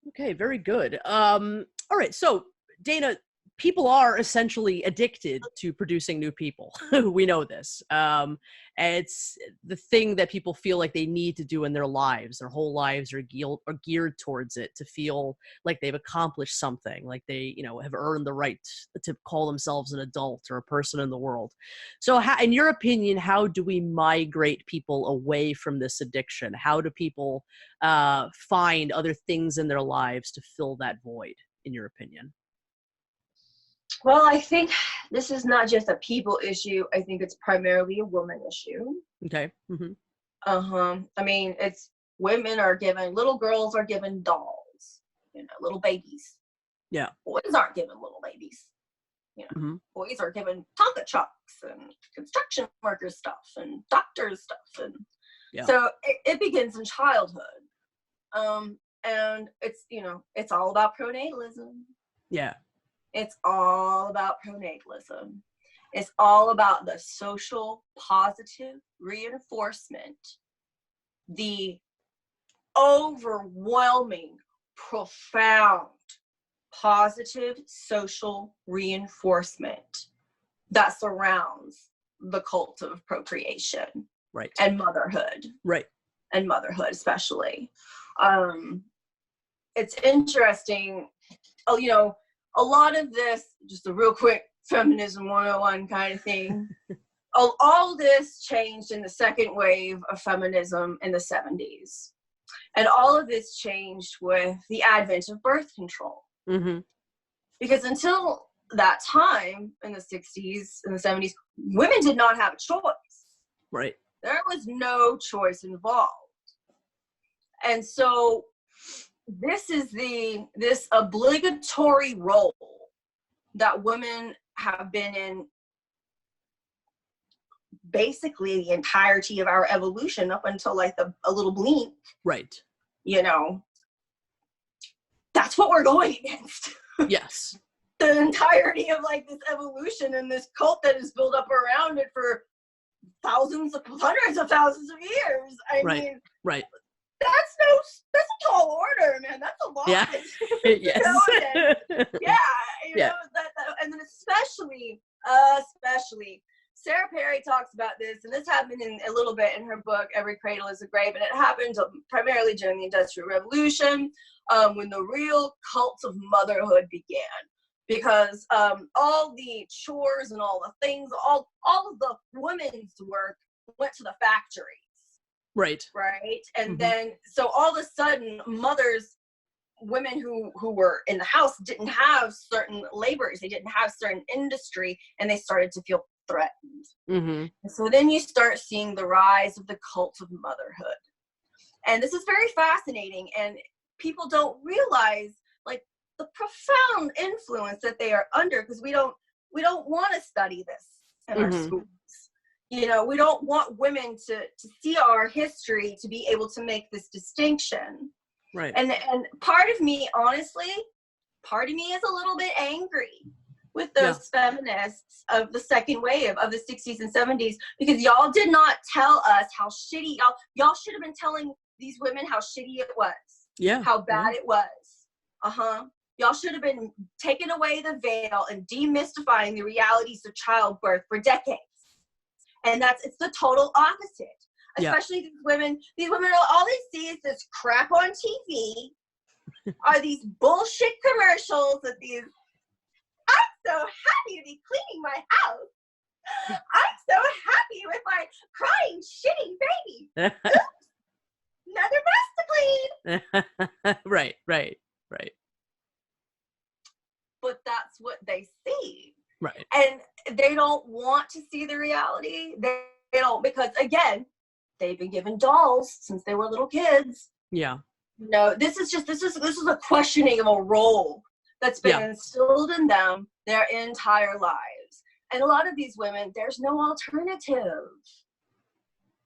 Okay, very good. All right, so Dana, people are essentially addicted to producing new people. We know this. And it's the thing that people feel like they need to do in their lives. Their whole lives are geared towards it, to feel like they've accomplished something, like they, have earned the right to call themselves an adult or a person in the world. So in your opinion, how do we migrate people away from this addiction? How do people find other things in their lives to fill that void, in your opinion? Well, I think this is not just a people issue. I think it's primarily a woman issue. Okay. Mm-hmm. I mean, it's little girls are given dolls, little babies. Yeah. Boys aren't given little babies. Boys are given Tonka trucks and construction worker stuff and doctors stuff. And so it begins in childhood. And it's, it's all about pronatalism. Yeah. It's all about pronatalism. It's all about the social positive reinforcement, the overwhelming, profound, positive social reinforcement that surrounds the cult of procreation. Right. And motherhood. Right. And motherhood, especially. It's interesting. A lot of this, just a real quick feminism 101 kind of thing. All this changed in the second wave of feminism in the 70s. And all of this changed with the advent of birth control. Mm-hmm. Because until that time, in the 60s and the 70s, women did not have a choice. Right. There was no choice involved. And so this is this obligatory role that women have been in basically the entirety of our evolution up until like a little blink. Right. That's what we're going against. Yes. The entirety of like this evolution and this cult that is built up around it for hundreds of thousands of years. I mean, right. That's a tall order, man. That's a lot. Yeah. Yes. And then especially, Sarah Perry talks about this, and this happened in a little bit in her book, Every Cradle is a Grave, and it happened primarily during the Industrial Revolution, when the real cult of motherhood began. Because all the chores and all the things, all of the women's work went to the factories. Right. And then, so all of a sudden, women who were in the house didn't have certain labors, they didn't have certain industry, and they started to feel threatened. Mm-hmm. And so then you start seeing the rise of the cult of motherhood. And this is very fascinating, and people don't realize like the profound influence that they are under, because we don't want to study this in our schools. We don't want women to see our history, to be able to make this distinction. Right. And part of me, honestly, part of me is a little bit angry with those feminists of the second wave of the 60s and 70s, because y'all did not tell us how shitty y'all should have been telling these women how shitty it was. Yeah. How bad it was. Y'all should have been taking away the veil and demystifying the realities of childbirth for decades. And it's the total opposite. Especially these women are, all they see is this crap on TV, are these bullshit commercials of these, I'm so happy to be cleaning my house. I'm so happy with my crying, shitting baby. Oops, another breast to clean. Right. But that's what they see. Right. And they don't want to see the reality. They don't, because again, they've been given dolls since they were little kids. Yeah. No, this is a questioning of a role that's been instilled in them their entire lives. And a lot of these women, there's no alternative.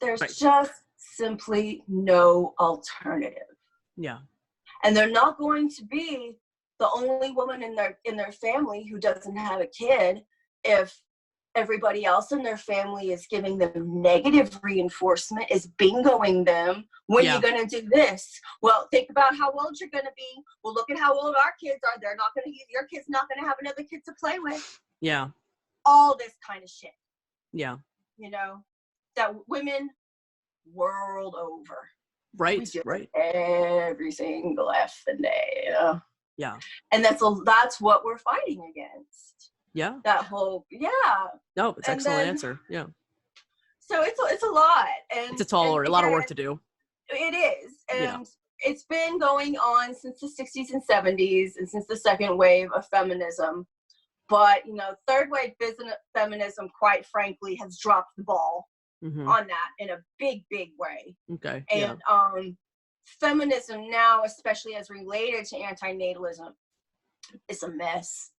There's just simply no alternative. Yeah. And they're not going to be the only woman in their family who doesn't have a kid if everybody else in their family is giving them negative reinforcement, is bingoing them. When you're going to do this? Well, think about how old you're going to be. Well, look at how old our kids are. Your kid's not going to have another kid to play with. Yeah. All this kind of shit. Yeah. You know, that women world over. Right. Every single effing day. Yeah. And that's what we're fighting against. Yeah. That whole, No, it's an excellent answer. Yeah. So it's a lot. And it's a lot of work to do. It is. And it's been going on since the 60s and 70s and since the second wave of feminism. But, third wave feminism, quite frankly, has dropped the ball on that in a big, big way. Okay. And feminism now, especially as related to antinatalism, is a mess.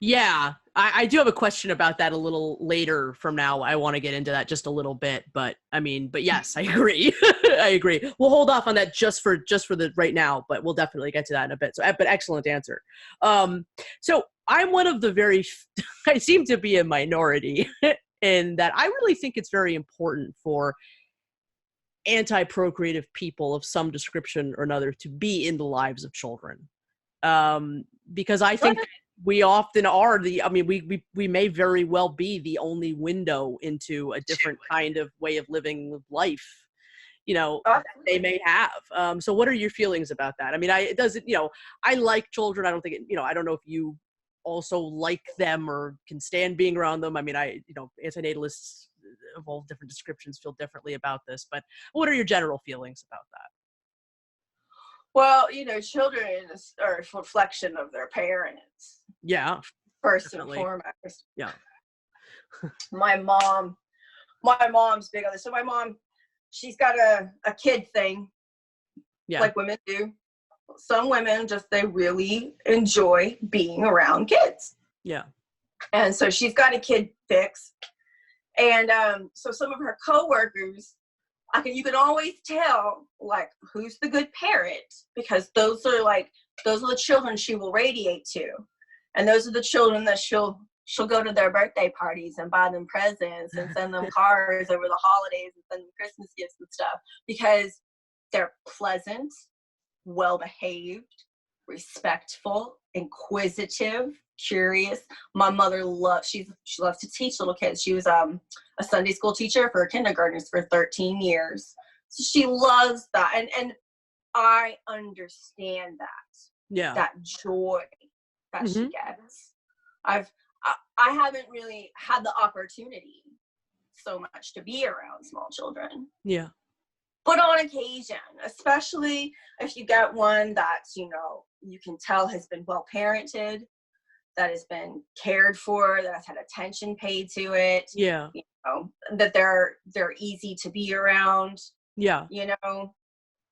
Yeah, I do have a question about that a little later from now. I want to get into that just a little bit, but yes, I agree. I agree. We'll hold off on that just for the right now, but we'll definitely get to that in a bit. So, but excellent answer. So I'm one of the I seem to be a minority in that I really think it's very important for anti-procreative people of some description or another to be in the lives of children. Because I think we often are we may very well be the only window into a different kind of way of living life, they may have. So what are your feelings about that? I mean, I like children. I don't think I don't know if you also like them or can stand being around them. I mean, antinatalists of all different descriptions feel differently about this, but what are your general feelings about that? Well, children are a reflection of their parents. Yeah. First definitely. And foremost. Yeah. My mom's big on this. So my mom, she's got a kid thing. Yeah. Like women do. Some women they really enjoy being around kids. Yeah. And so she's got a kid fix. And so some of her coworkers, you can always tell who's the good parent, because those are the children she will radiate to, and those are the children that she'll go to their birthday parties and buy them presents and send them cards over the holidays and send them Christmas gifts and stuff, because they're pleasant, well behaved, respectful, inquisitive, curious. My mother she loves to teach little kids. She was a Sunday school teacher for kindergartners for 13 years. So she loves that. And I understand that. Yeah. That joy that she gets. I haven't really had the opportunity so much to be around small children. Yeah. But on occasion, especially if you get one that's, you can tell has been well parented, that has been cared for, that has had attention paid to it. Yeah. That they're easy to be around. Yeah.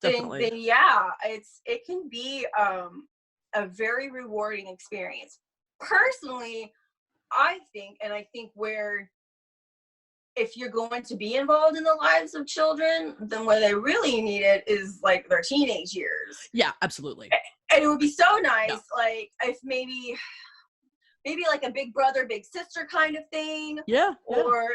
Definitely. Then yeah, it can be a very rewarding experience. Personally, I think where if you're going to be involved in the lives of children, then what they really need it is like their teenage years. Yeah, absolutely. And it would be so nice, like if maybe like a big brother, big sister kind of thing. Yeah. Or,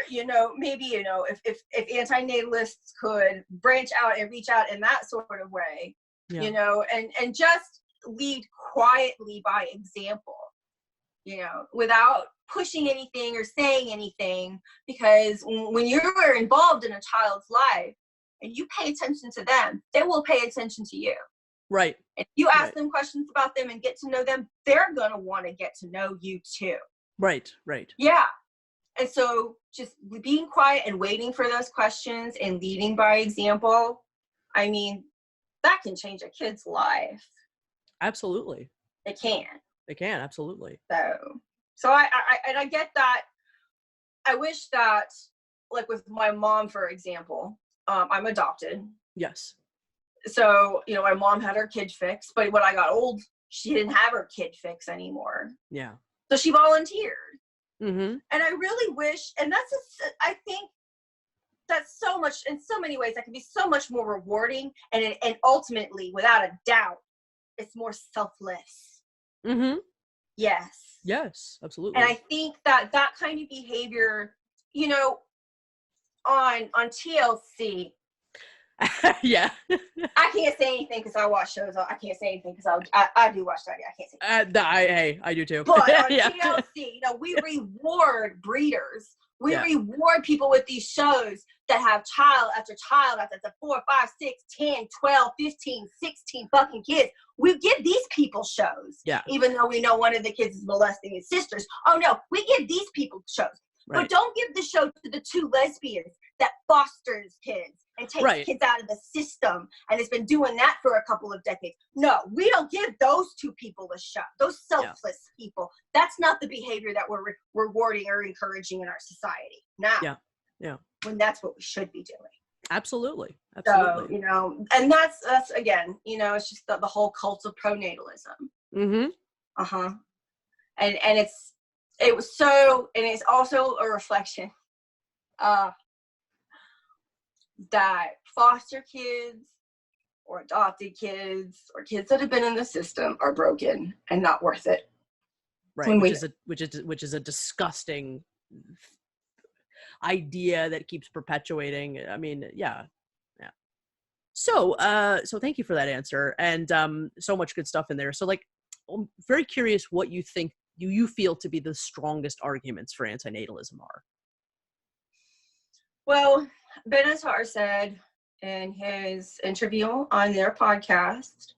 maybe, if antinatalists could branch out and reach out in that sort of way, and just lead quietly by example, without pushing anything or saying anything, because when you're involved in a child's life and you pay attention to them, they will pay attention to you. Right. If you ask them questions about them and get to know them, they're going to want to get to know you too. Right. Yeah. And so just being quiet and waiting for those questions and leading by example, I mean, that can change a kid's life. Absolutely. It can. Absolutely. So I get that. I wish that, like with my mom, for example, I'm adopted. Yes. So, my mom had her kid fix, but when I got old, she didn't have her kid fix anymore. Yeah. So she volunteered. Mm-hmm. And I really wish, and I think that's so much, in so many ways, that can be so much more rewarding. And ultimately, without a doubt, it's more selfless. Mm-hmm. Yes, absolutely. And I think that kind of behavior, on TLC. Yeah. I can't say anything because I watch shows. I can't say anything because I do watch that. I can't say. I do too. But on TLC, we reward breeders. We reward people with these shows that have child after 4, 5, 6, 10, 12, 15, 16 fucking kids. We give these people shows. Yeah. Even though we know one of the kids is molesting his sisters. Oh no, we give these people shows. Right. But don't give the show to the 2 lesbians that fosters kids and takes kids out of the system and has been doing that for a couple of decades. No, we don't give those 2 people a shot. Those selfless people. That's not the behavior that we're rewarding or encouraging in our society now. Yeah. When that's what we should be doing. Absolutely. So, and that's again, it's just the whole cult of pronatalism. Mm-hmm. Uh-huh. And it's also a reflection that foster kids or adopted kids or kids that have been in the system are broken and not worth it. Right. Which is a disgusting idea that keeps perpetuating. I mean, yeah. So thank you for that answer. And so much good stuff in there. So I'm very curious what you think you feel to be the strongest arguments for antinatalism are. Well, Benatar said in his interview on their podcast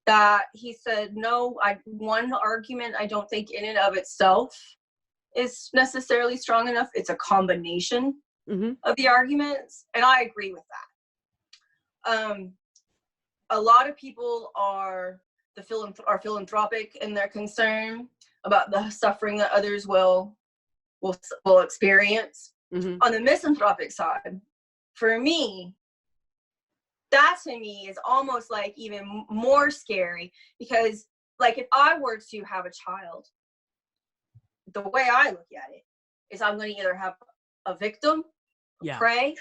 that he said, one argument I don't think in and of itself is necessarily strong enough. It's a combination of the arguments. And I agree with that. A lot of people are philanthropic in their concern about the suffering that others will experience. Mm-hmm. On the misanthropic side, for me, that to me is almost like even more scary, because like if I were to have a child, the way I look at it is I'm going to either have a victim, a prey,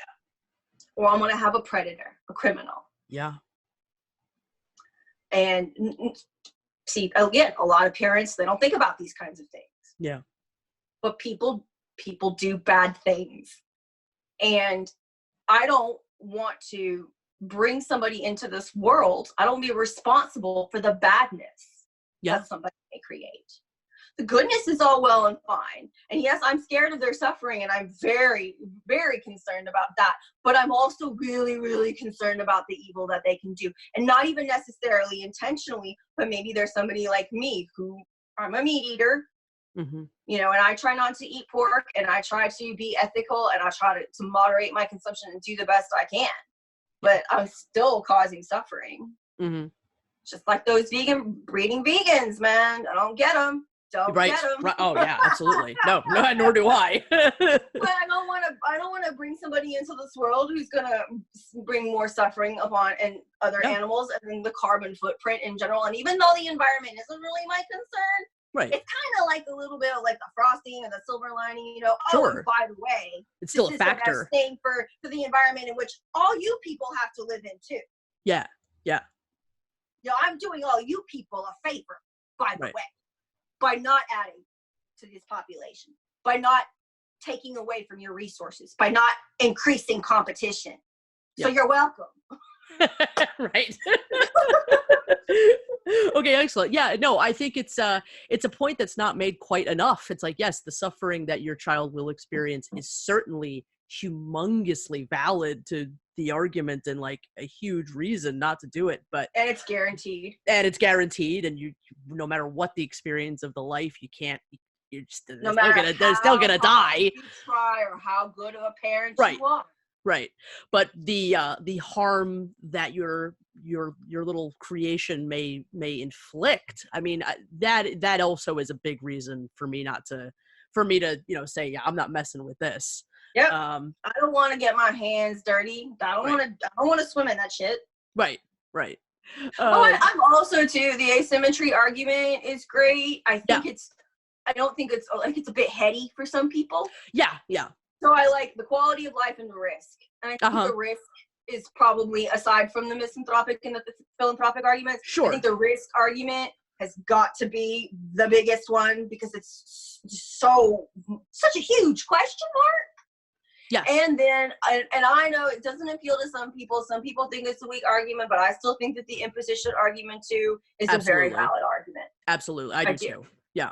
or I'm going to have a predator, a criminal. Yeah. And see, again, a lot of parents, they don't think about these kinds of things. Yeah. But people do bad things. And I don't want to bring somebody into this world. I don't be responsible for the badness that somebody may create. The goodness is all well and fine. And yes, I'm scared of their suffering, and I'm very, very concerned about that. But I'm also really, really concerned about the evil that they can do. And not even necessarily intentionally, but maybe there's somebody like me who I'm a meat eater, and I try not to eat pork, and I try to be ethical, and I try to moderate my consumption and do the best I can. But I'm still causing suffering. Mm-hmm. Just like those breeding vegans, man. I don't get them. Don't get them. Right. Oh yeah, absolutely. No, nor do I. But I don't want to bring somebody into this world who's gonna bring more suffering upon and other animals, and then the carbon footprint in general. And even though the environment isn't really my concern, Right. It's kind of like a little bit of like the frosting or the silver lining, you know. Sure. Oh, and by the way, it's still a this factor. is the best thing for the environment in which all you people have to live in too. Yeah. Yeah. You know, I'm doing all you people a favor, by the Right. way, by not adding to this population, by not taking away from your resources, by not increasing competition. So you're welcome. Right. Okay, excellent. Yeah, no, I think it's a point that's not made quite enough. It's like, yes, the suffering that your child will experience is certainly humongously valid to the argument and like a huge reason not to do it, but and it's guaranteed. And you no matter what the experience of the life, you can't, you're just they're still gonna die. You try or how good of a parent Right. you are. Right. But the harm that your little creation may inflict, I mean, that also is a big reason for me to you know, say, yeah, I'm not messing with this. Yep. I don't want to get my hands dirty. I don't want to swim in that shit. Right. Right. I'm also too, the asymmetry argument is great. I don't think it's like, it's a bit heady for some people. Yeah. Yeah. So I like the quality of life and the risk. And I think the risk is probably, aside from the misanthropic and the philanthropic arguments, sure, I think the risk argument has got to be the biggest one because it's such a huge question mark. Yes. And then, and I know it doesn't appeal to some people. Some people think it's a weak argument, but I still think that the imposition argument too is a very valid argument. Absolutely. I do too. Yeah.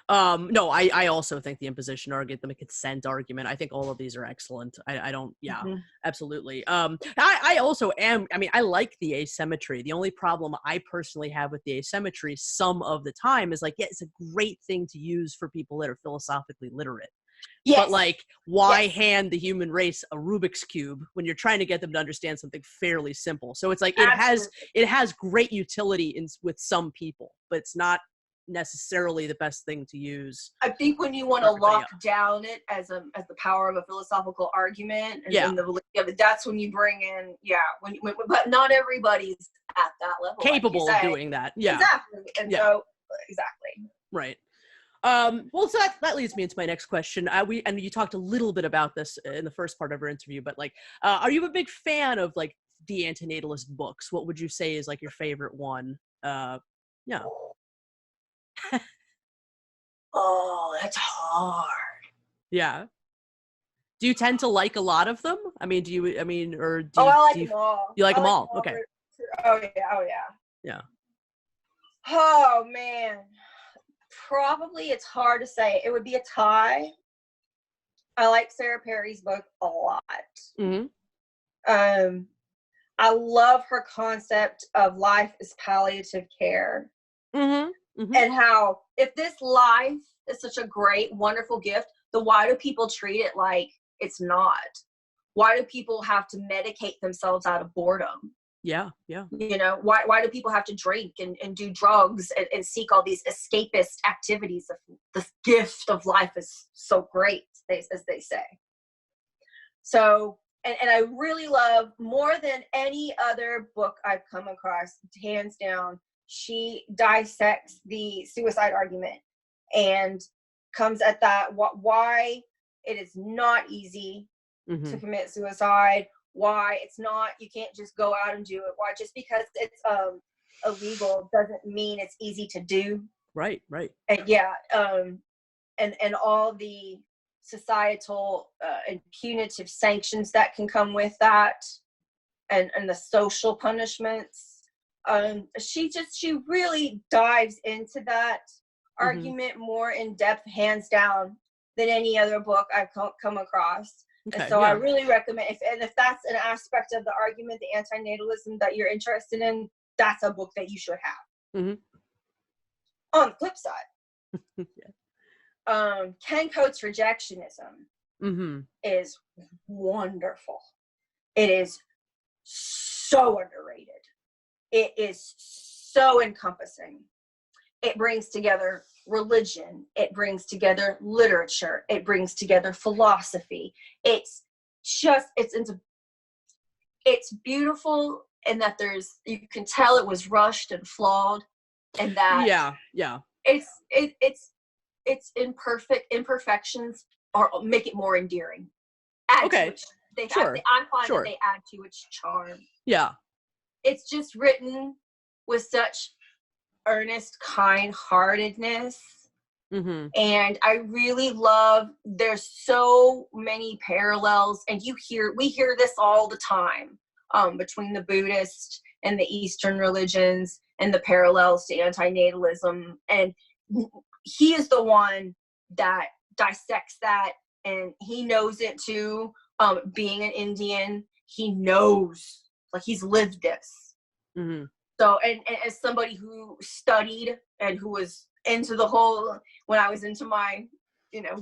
No, I also think the imposition argument, the consent argument, I think all of these are excellent. I don't, absolutely. I also am, I mean, I like the asymmetry. The only problem I personally have with the asymmetry some of the time is like, yeah, it's a great thing to use for people that are philosophically literate. Yes. But like, why hand the human race a Rubik's Cube when you're trying to get them to understand something fairly simple? So it's like, it has great utility with some people, but it's not necessarily the best thing to use. I think when you want to lock down it as the power of a philosophical argument and the validity of it, that's when you bring in but not everybody's at that level capable of doing that. Yeah, exactly. And so exactly right. Well, so that leads me into my next question. And you talked a little bit about this in the first part of our interview, but like, are you a big fan of like the antinatalist books? What would you say is like your favorite one? Yeah. Oh, that's hard. Yeah. Do you tend to like a lot of them? I mean, I like them all. You like them all? Okay. Oh yeah. Yeah. Oh man. Probably it's hard to say. It would be a tie. I like Sarah Perry's book a lot. Mm-hmm. I love her concept of life as palliative care. Mm-hmm. Mm-hmm. And how if this life is such a great, wonderful gift, then why do people treat it like it's not? Why do people have to medicate themselves out of boredom? Yeah. You know, why do people have to drink and do drugs and seek all these escapist activities? The gift of life is so great, as they say. So, and I really love, more than any other book I've come across, hands down, she dissects the suicide argument and comes at that, why it is not easy to commit suicide, why it's not, you can't just go out and do it, why just because it's illegal doesn't mean it's easy to do. Right. And and all the societal and punitive sanctions that can come with that, and the social punishments. She really dives into that argument more in depth, hands down, than any other book I've come across. Okay, and so I really recommend, if that's an aspect of the argument, the antinatalism that you're interested in, that's a book that you should have. Mm-hmm. On the flip side, Ken Coates' Rejectionism is wonderful. It is so underrated. It is so encompassing. It brings together religion. It brings together literature. It brings together philosophy. It's beautiful in that you can tell it was rushed and flawed, and that it's imperfections or make it more endearing. Add to it. I find that they add to its charm. Yeah. It's just written with such earnest kind-heartedness. Mm-hmm. And I really love, there's so many parallels, and we hear this all the time, between the Buddhist and the Eastern religions and the parallels to antinatalism. And he is the one that dissects that, and he knows it too. Being an Indian, he knows, like, he's lived this. Mm-hmm. So, and as somebody who studied and who was into the whole, when I was into my,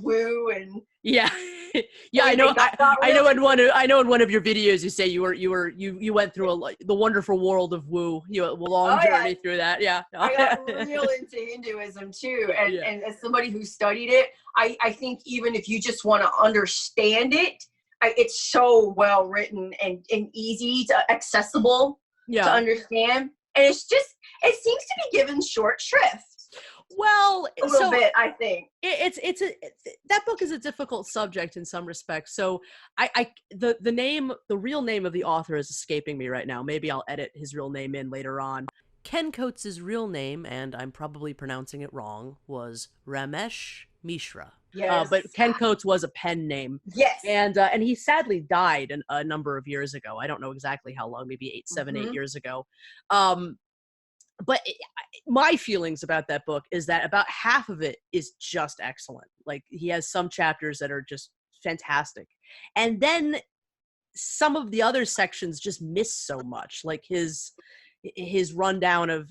woo and yeah, I know. I know in one of your videos you say you went through the wonderful world of woo. A long journey through that. Yeah, I got real into Hinduism too, and as somebody who studied it, I think even if you just want to understand it, it's so well written and easy to accessible to understand, and it seems to be given short shrift. Well, a little bit, I think that book is a difficult subject in some respects. So the real name of the author is escaping me right now. Maybe I'll edit his real name in later on. Ken Coates' real name, and I'm probably pronouncing it wrong, was Ramesh Mishra. Yes. But Ken Coates was a pen name. Yes. And he sadly died a number of years ago. I don't know exactly how long, maybe 8 years ago. But my feelings about that book is that about half of it is just excellent. Like, he has some chapters that are just fantastic. And then some of the other sections just miss so much. Like his rundown of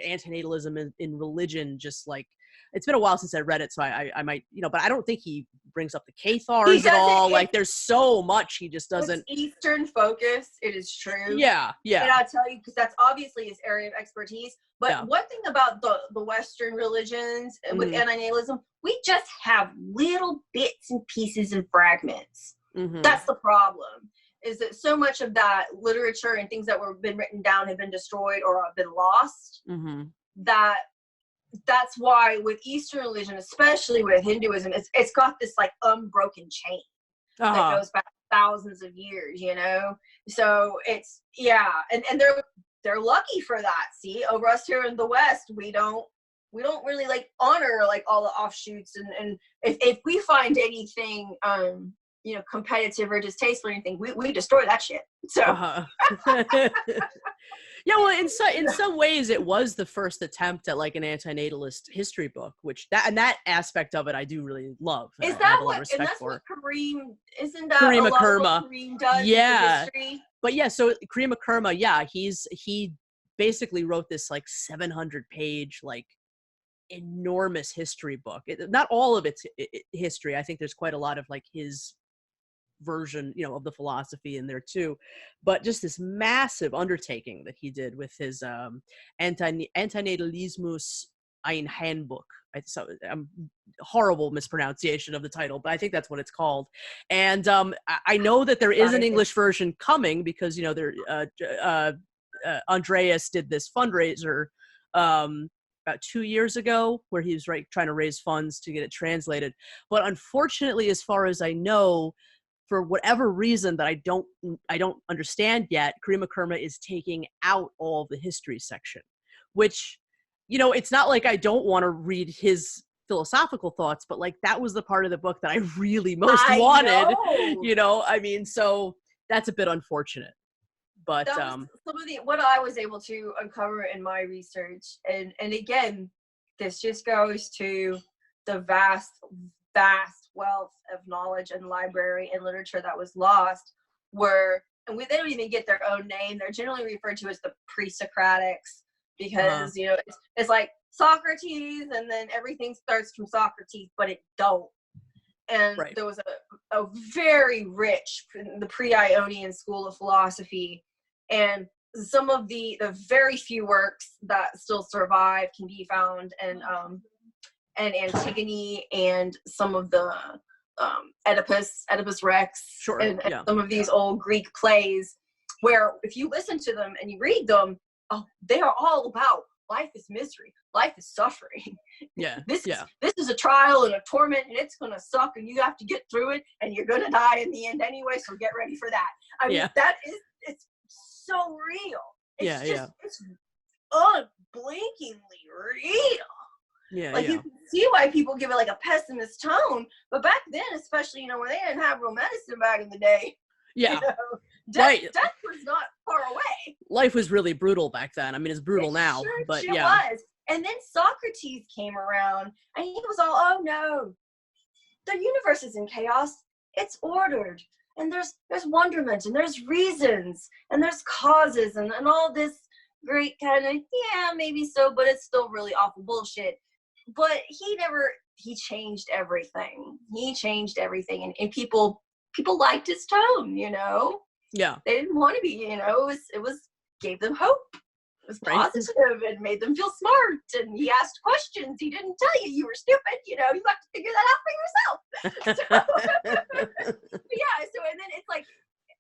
antinatalism in religion, just like, it's been a while since I read it, so I might, but I don't think he brings up the Cathars at all. Like, there's so much he just doesn't. It's Eastern focus, it is true. Yeah. And I'll tell you, because that's obviously his area of expertise. But one thing about the Western religions with antinatalism, we just have little bits and pieces and fragments. Mm-hmm. That's the problem. Is that so much of that literature and things that were been written down have been destroyed or have been lost. Mm-hmm. That's why with Eastern religion, especially with Hinduism, it's got this like unbroken chain that goes back thousands of years, So it's and they're lucky for that. See, over us here in the West, we don't really like honor like all the offshoots, and if we find anything competitive or distasteful or anything, we destroy that shit. So yeah, well, in some ways it was the first attempt at like an antinatalist history book, which that aspect of it I do really love. Is that what Kareem, isn't that Kareem a lot Akerma. of what Kareem does? Yeah. History? But yeah, so Kareem Akerma, he basically wrote this like 700-page like enormous history book. Not all of it's history. I think there's quite a lot of like his version, of the philosophy in there too, but just this massive undertaking that he did with his Antinatalismus ein Handbook. So horrible mispronunciation of the title, but I think that's what it's called. And I know that there is an English version coming because Andreas did this fundraiser about 2 years ago where he was trying to raise funds to get it translated. But unfortunately, as far as I know, for whatever reason that I don't understand yet, Kareem Akerma is taking out all of the history section, which, it's not like I don't want to read his philosophical thoughts, but like that was the part of the book that I really most wanted, so that's a bit unfortunate. But that was some of what I was able to uncover in my research, and again, this just goes to the vast wealth of knowledge and library and literature that was lost, and they don't even get their own name. They're generally referred to as the pre-Socratics because it's like Socrates and then everything starts from Socrates, but it don't. And there was a very rich, the pre-Ionian school of philosophy, and some of the very few works that still survive can be found in and Antigone and some of the Oedipus Rex, and some of these old Greek plays, where if you listen to them and you read them, they are all about life is misery, life is suffering. Yeah. This is a trial and a torment, and it's gonna suck, and you have to get through it, and you're gonna die in the end anyway. So get ready for that. I mean, it's so real. It's unblinkingly real. Yeah. Like, you can see why people give it like a pessimist tone, but back then, especially, when they didn't have real medicine back in the day, death was not far away. Life was really brutal back then. I mean, it's brutal now, but it was. And then Socrates came around, and he was all, oh no, the universe is in chaos. It's ordered, and there's wonderment, and there's reasons, and there's causes, and all this great kind of, maybe so, but it's still really awful bullshit. But he changed everything. He changed everything, and people liked his tone, Yeah. They didn't want to be, it was gave them hope. It was positive and made them feel smart. And he asked questions. He didn't tell you were stupid. You have to figure that out for yourself. So, and then it's like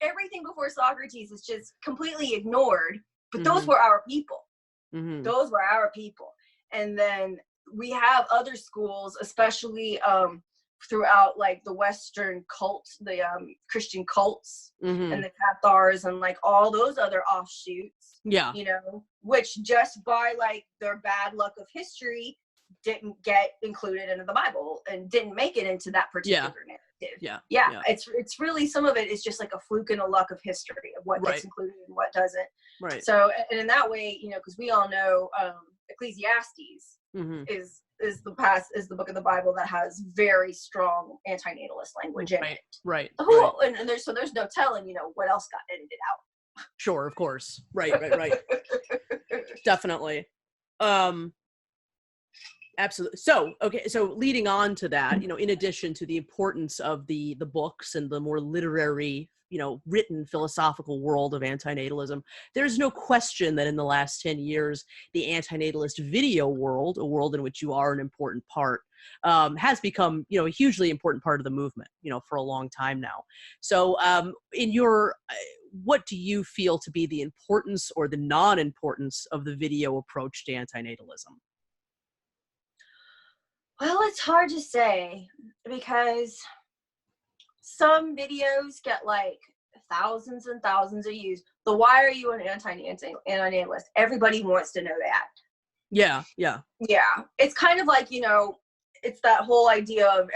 everything before Socrates is just completely ignored. But those were our people. Mm-hmm. Those were our people. And then we have other schools, especially throughout like the Western cults, the Christian cults, and the Cathars, and like all those other offshoots. Yeah. Which just by like their bad luck of history didn't get included into the Bible and didn't make it into that particular narrative. Yeah. It's really, some of it is just like a fluke and a luck of history of what gets included and what doesn't. Right. So, and in that way, because we all know Ecclesiastes is the book of the Bible that has very strong antinatalist language in it. Right. And there's no telling, what else got edited out. Sure, of course. Right. Definitely. Absolutely. So, okay. So leading on to that, in addition to the importance of the books and the more literary, written philosophical world of antinatalism, there's no question that in the last 10 years, the antinatalist video world, a world in which you are an important part, has become, a hugely important part of the movement, for a long time now. So what do you feel to be the importance or the non-importance of the video approach to antinatalism? Well, it's hard to say, because some videos get like thousands and thousands of views. The why are you an antinatalist? Everybody wants to know that. Yeah. It's kind of like, it's that whole idea of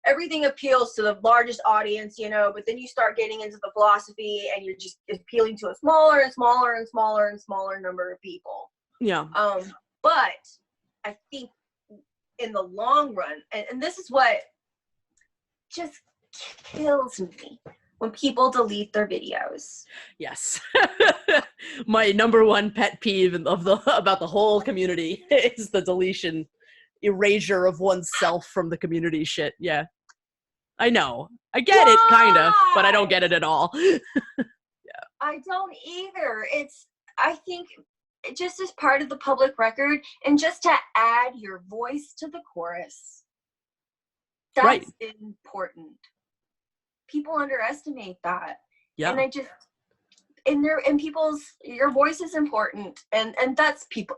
everything appeals to the largest audience, but then you start getting into the philosophy and you're just appealing to a smaller and smaller and smaller and smaller number of people. Yeah. But I think in the long run, and this is what just kills me, when people delete their videos. Yes. My number one pet peeve about the whole community is the deletion, erasure of oneself from the community shit. Yeah. I know. I get it, kind of, but I don't get it at all. Yeah. I don't either. I think just as part of the public record, and just to add your voice to the chorus. That's important. People underestimate that. Yeah. And your voice is important. And that's people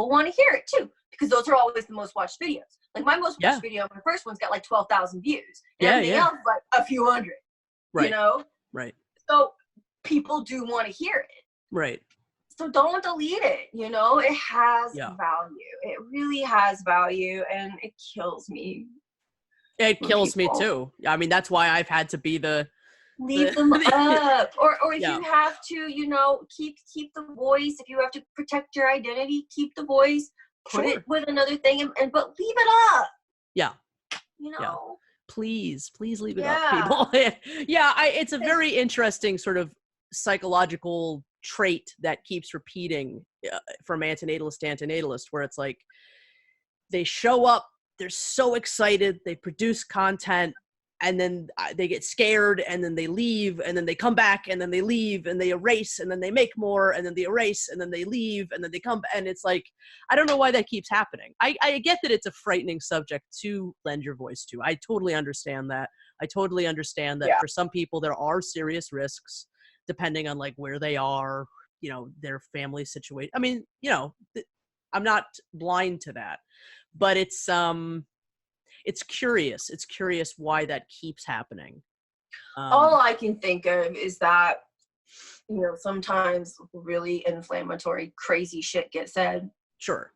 want to hear it too, because those are always the most watched videos. Like my most watched video, my first one's got like 12,000 views. And everything else like a few hundred. Right. Right. So people do want to hear it. Right. So don't delete it. It has value. It really has value, and it kills me. It kills me too. I mean, that's why I've had to be leave them up, or if you have to, keep the voice. If you have to protect your identity, keep the voice. Put it with another thing, but leave it up. Yeah. Yeah. Please leave it up, people. It's a very interesting sort of psychological trait that keeps repeating from antinatalist to antinatalist, where it's like they show up, they're so excited, they produce content, and then they get scared, and then they leave, and then they come back, and then they leave, and they erase, and then they make more, and then they erase, and then they leave, and then they come, and it's like, I don't know why that keeps happening. I get that it's a frightening subject to lend your voice to. I totally understand that. For some people there are serious risks, depending on like where they are, their family situation. I mean, I'm not blind to that, but it's curious. It's curious why that keeps happening. All I can think of is that, you know, sometimes really inflammatory, crazy shit gets said. Sure.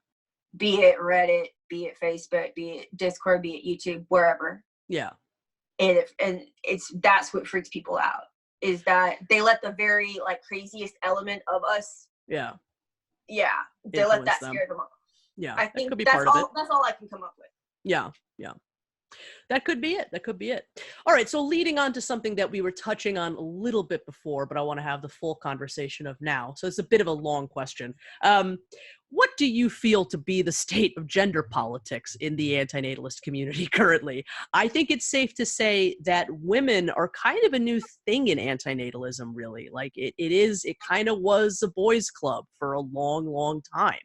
Be it Reddit, be it Facebook, be it Discord, be it YouTube, wherever. Yeah. And that's what freaks people out, is that they let the very like craziest element of us. Yeah. Yeah. They Influence let that them. scare them off. Yeah. I think could be that's part of it. That's all I can come up with. Yeah. Yeah. That could be it. That could be it. All right. So leading on to something that we were touching on a little bit before, but I want to have the full conversation of now. So it's a bit of a long question. What do you feel to be the state of gender politics in the antinatalist community currently? I think it's safe to say that women are kind of a new thing in antinatalism, really. Like it kind of was a boys' club for a long, long time.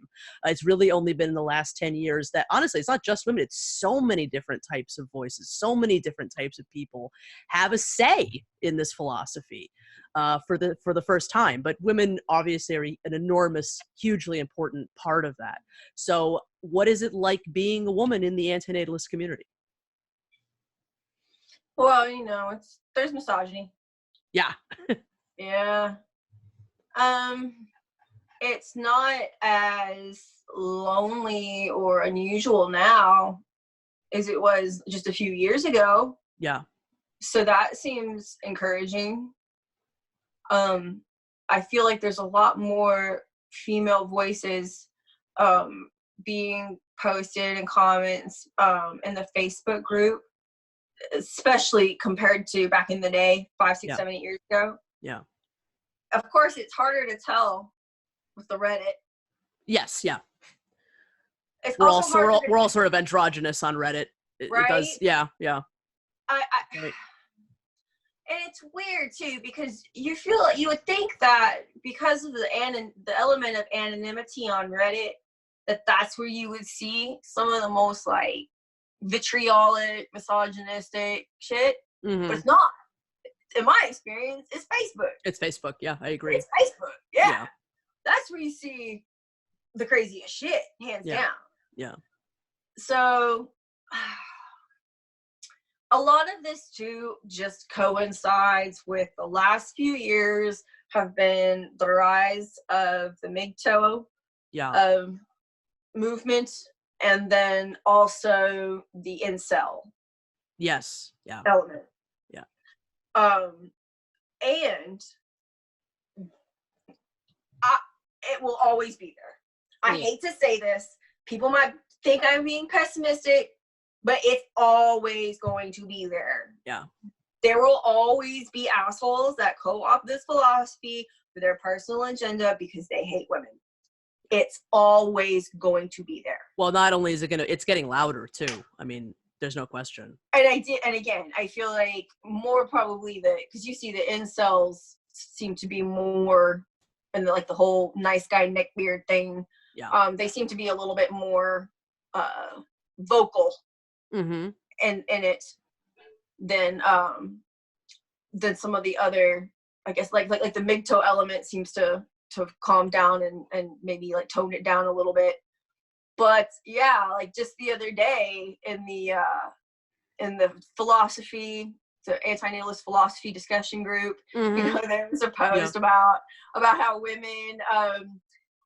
It's really only been in the last 10 years that, honestly, it's not just women. It's so many different types of voices, so many different types of people have a say in this philosophy. For the first time, but women obviously are an enormous, hugely important part of that. So what is it like being a woman in the antinatalist community? Well, you know, there's misogyny. Yeah. Yeah. It's not as lonely or unusual now as it was just a few years ago. Yeah. So that seems encouraging. I feel like there's a lot more female voices being posted in comments in the Facebook group, especially compared to back in the day, 5, 6, 7, 8 years ago. Yeah. Of course, it's harder to tell with the Reddit. Yes. Yeah. We're all sort of androgynous on Reddit. Right? It does. Yeah. Yeah. Right. And it's weird too, because you would think that because of the element of anonymity on Reddit, that's where you would see some of the most like vitriolic, misogynistic shit. Mm-hmm. But it's not. In my experience, it's Facebook. It's Facebook. Yeah, I agree. It's Facebook. Yeah. That's where you see the craziest shit, hands down. Yeah. So a lot of this too just coincides with the last few years have been the rise of the MGTOW movement, and then also the incel element. Yeah. And it will always be there. I hate to say this. People might think I'm being pessimistic, but it's always going to be there. Yeah. There will always be assholes that co-opt this philosophy for their personal agenda because they hate women. It's always going to be there. Well, not only is it's getting louder too. I mean, there's no question. And again, I feel like more probably because you see the incels seem to be more, and like the whole nice guy neckbeard thing. Yeah. They seem to be a little bit more vocal. Mm-hmm. in it than some of the other, I guess, like the MGTOW element seems to calm down and maybe like tone it down a little bit. But yeah, like just the other day in the philosophy, the antinatalist philosophy discussion group, mm-hmm. you know, there was a post about how women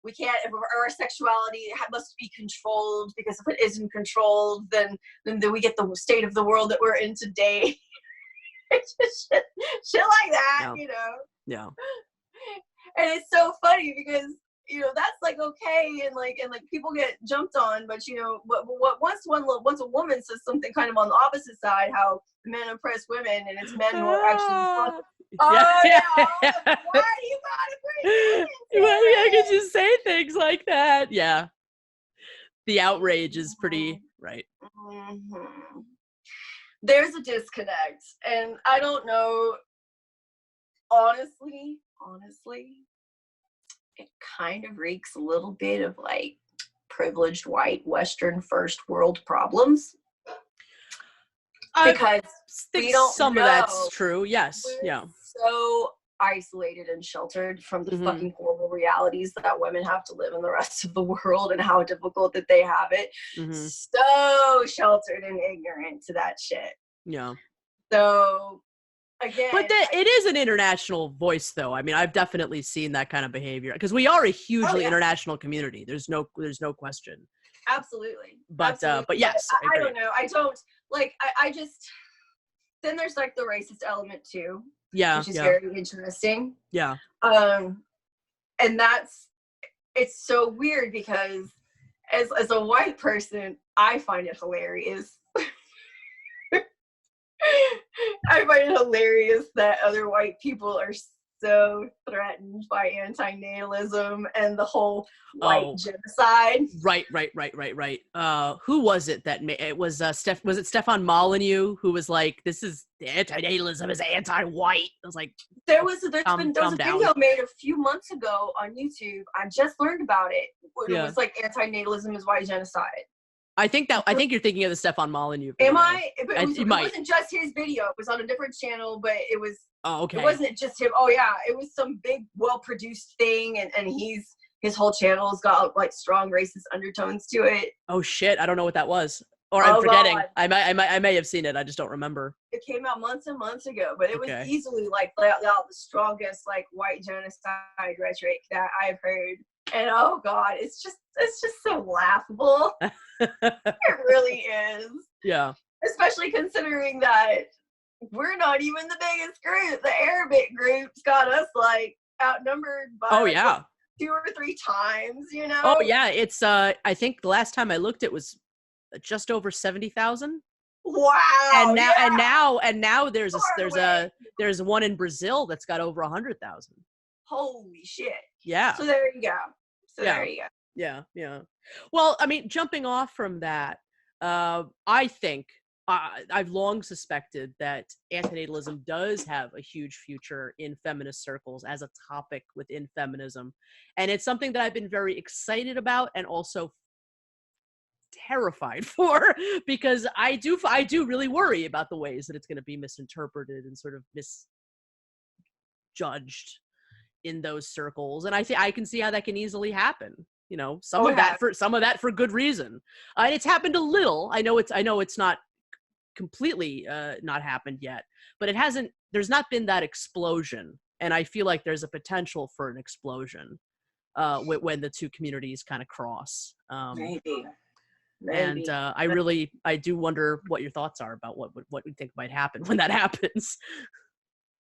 we can't, if our sexuality must be controlled, because if it isn't controlled, then we get the state of the world that we're in today. It's just shit like that, you know? Yeah. And it's so funny because, you know, that's like okay, and like people get jumped on, but you know, what once a woman says something kind of on the opposite side, how men oppress women and it's men who are actually why do you gotta bring I could just say things like that. Yeah. The outrage is pretty right. Mm-hmm. There's a disconnect, and I don't know, honestly, it kind of reeks a little bit of like privileged white Western first world problems. Because I think some of that's true. Yes. Yeah. So isolated and sheltered from the fucking horrible realities that women have to live in the rest of the world and how difficult that they have it. So sheltered and ignorant to that shit. Yeah. So again, but it is an international voice, though. I mean, I've definitely seen that kind of behavior because we are a hugely international community. There's no question. Absolutely. But yes, I don't know. I don't like. I just then there's like the racist element too. Yeah, which is very interesting. Yeah. And it's so weird because as a white person, I find it hilarious. I find it hilarious that other white people are so threatened by antinatalism and the whole white genocide. Right. Who was it that it was was it Stefan Molyneux who was like, this is antinatalism is anti-white? I was like, there was a video made a few months ago on YouTube. I just learned about it. It was like antinatalism is white genocide. I think you're thinking of the Stefan Molyneux video. Am I? It wasn't just his video. It was on a different channel, but it was. Oh, okay. It wasn't just him. Oh yeah, it was some big, well-produced thing, and his whole channel's got like strong racist undertones to it. Oh shit! I don't know what that was, or I'm forgetting. God. I may have seen it. I just don't remember. It came out months and months ago, but it was easily like the strongest like white genocide rhetoric that I've heard. And oh god, it's just so laughable. It really is. Yeah. Especially considering that we're not even the biggest group. The Arabic group's got us like outnumbered by like 2 or 3 times, you know? Oh yeah, it's I think the last time I looked it was just over 70,000. Wow. And now there's one in Brazil that's got over 100,000. Holy shit. Yeah. So there you go. There you go. Yeah. Well, I mean, jumping off from that, I think I've long suspected that antinatalism does have a huge future in feminist circles as a topic within feminism. And it's something that I've been very excited about and also terrified for, because I do really worry about the ways that it's going to be misinterpreted and sort of misjudged in those circles. And I can see how that can easily happen. You know, some of that for good reason. And it's happened a little. I know it's not completely not happened yet, but there's not been that explosion. And I feel like there's a potential for an explosion when the two communities kind of cross. Maybe. And I do wonder what your thoughts are about what you think might happen when that happens.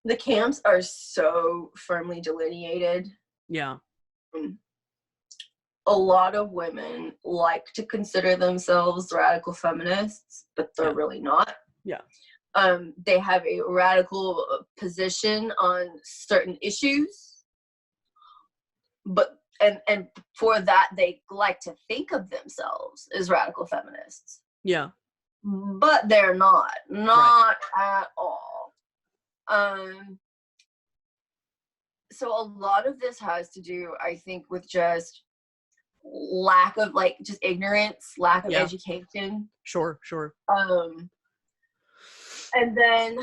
The camps are so firmly delineated. Yeah. A lot of women like to consider themselves radical feminists, but they're really not. Yeah. They have a radical position on certain issues, but and for that they like to think of themselves as radical feminists. Yeah. But they're not at all. So a lot of this has to do, I think, with just lack of just ignorance, lack of education. Sure. And then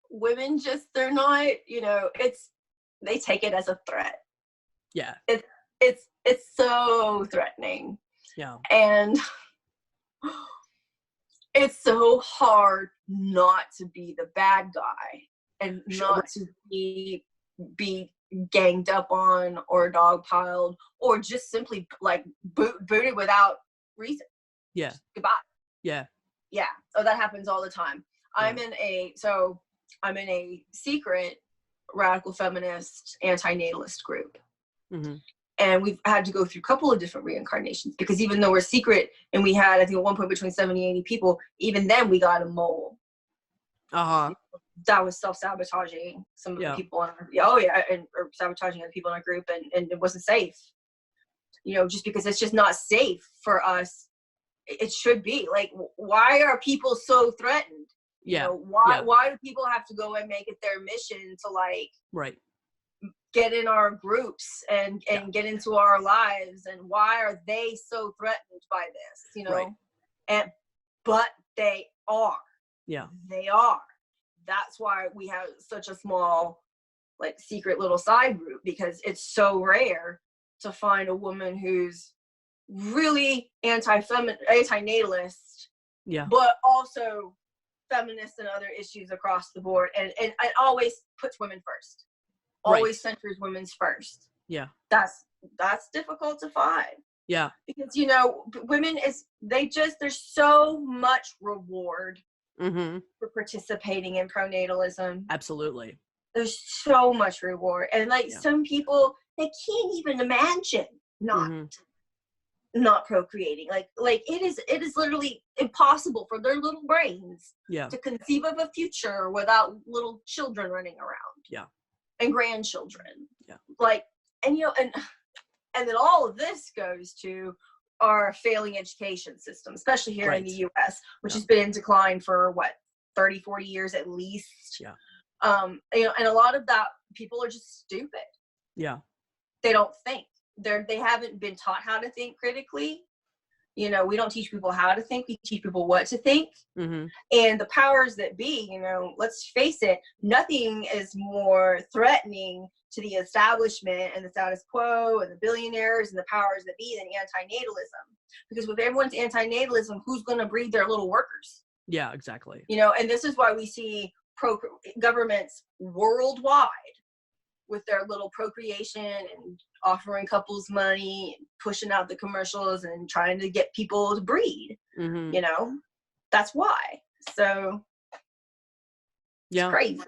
women they're not, they take it as a threat. Yeah. It's so threatening. Yeah. And it's so hard not to be the bad guy and not to be ganged up on or dogpiled or just simply booted without reason. Yeah. Just goodbye. Yeah. Oh, that happens all the time. Yeah. I'm in a secret radical feminist antinatalist group. Mm-hmm. And we've had to go through a couple of different reincarnations because even though we're secret and we had, I think at one point between 70 and 80 people, even then we got a mole. Uh-huh. That was self-sabotaging some of the people or sabotaging other people in our group, and it wasn't safe. Just because it's just not safe for us. It should be. Why are people so threatened? Why do people have to go and make it their mission to get in our groups and get into our lives, and why are they so threatened by this? But they are. Yeah. They are. that's why we have such a small, like, secret little side group, because it's so rare to find a woman who's really antinatalist, Yeah. but also feminist and other issues across the board, and it always puts women first, always centers women's first. Yeah. That's difficult to find. Yeah. Because, you know, women there's so much reward for participating in pronatalism. Absolutely. There's so much reward, and like some people, they can't even imagine not procreating. Like it is literally impossible for their little brains to conceive of a future without little children running around. Yeah. And grandchildren. Yeah. Like, and you know, and then all of this goes to our failing education system, especially here in the US, which has been in decline for 30, 40 years at least. Yeah. You know, and a lot of that, people are just stupid. Yeah. They don't think. They haven't been taught how to think critically. You know, we don't teach people how to think. We teach people what to think. And the powers that be, you know, let's face it, nothing is more threatening to the establishment and the status quo and the billionaires and the powers that be than antinatalism. Because with everyone's antinatalism, who's going to breed their little workers? Yeah, exactly. You know, and this is why we see governments worldwide with their little procreation and offering couples money, pushing out the commercials and trying to get people to breed. You know, that's why. So it's crazy.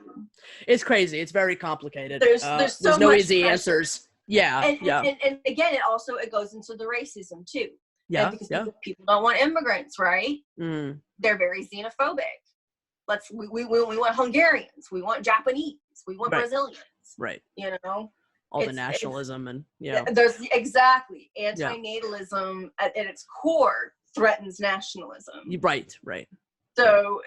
It's crazy. It's very complicated. There's no easy answers. Yeah. And again, it goes into the racism too. Yeah. Because people don't want immigrants, right? They're very xenophobic. We want Hungarians, we want Japanese, we want Brazilians. Right. You know? All the nationalism and there's antinatalism at its core threatens nationalism. Right. So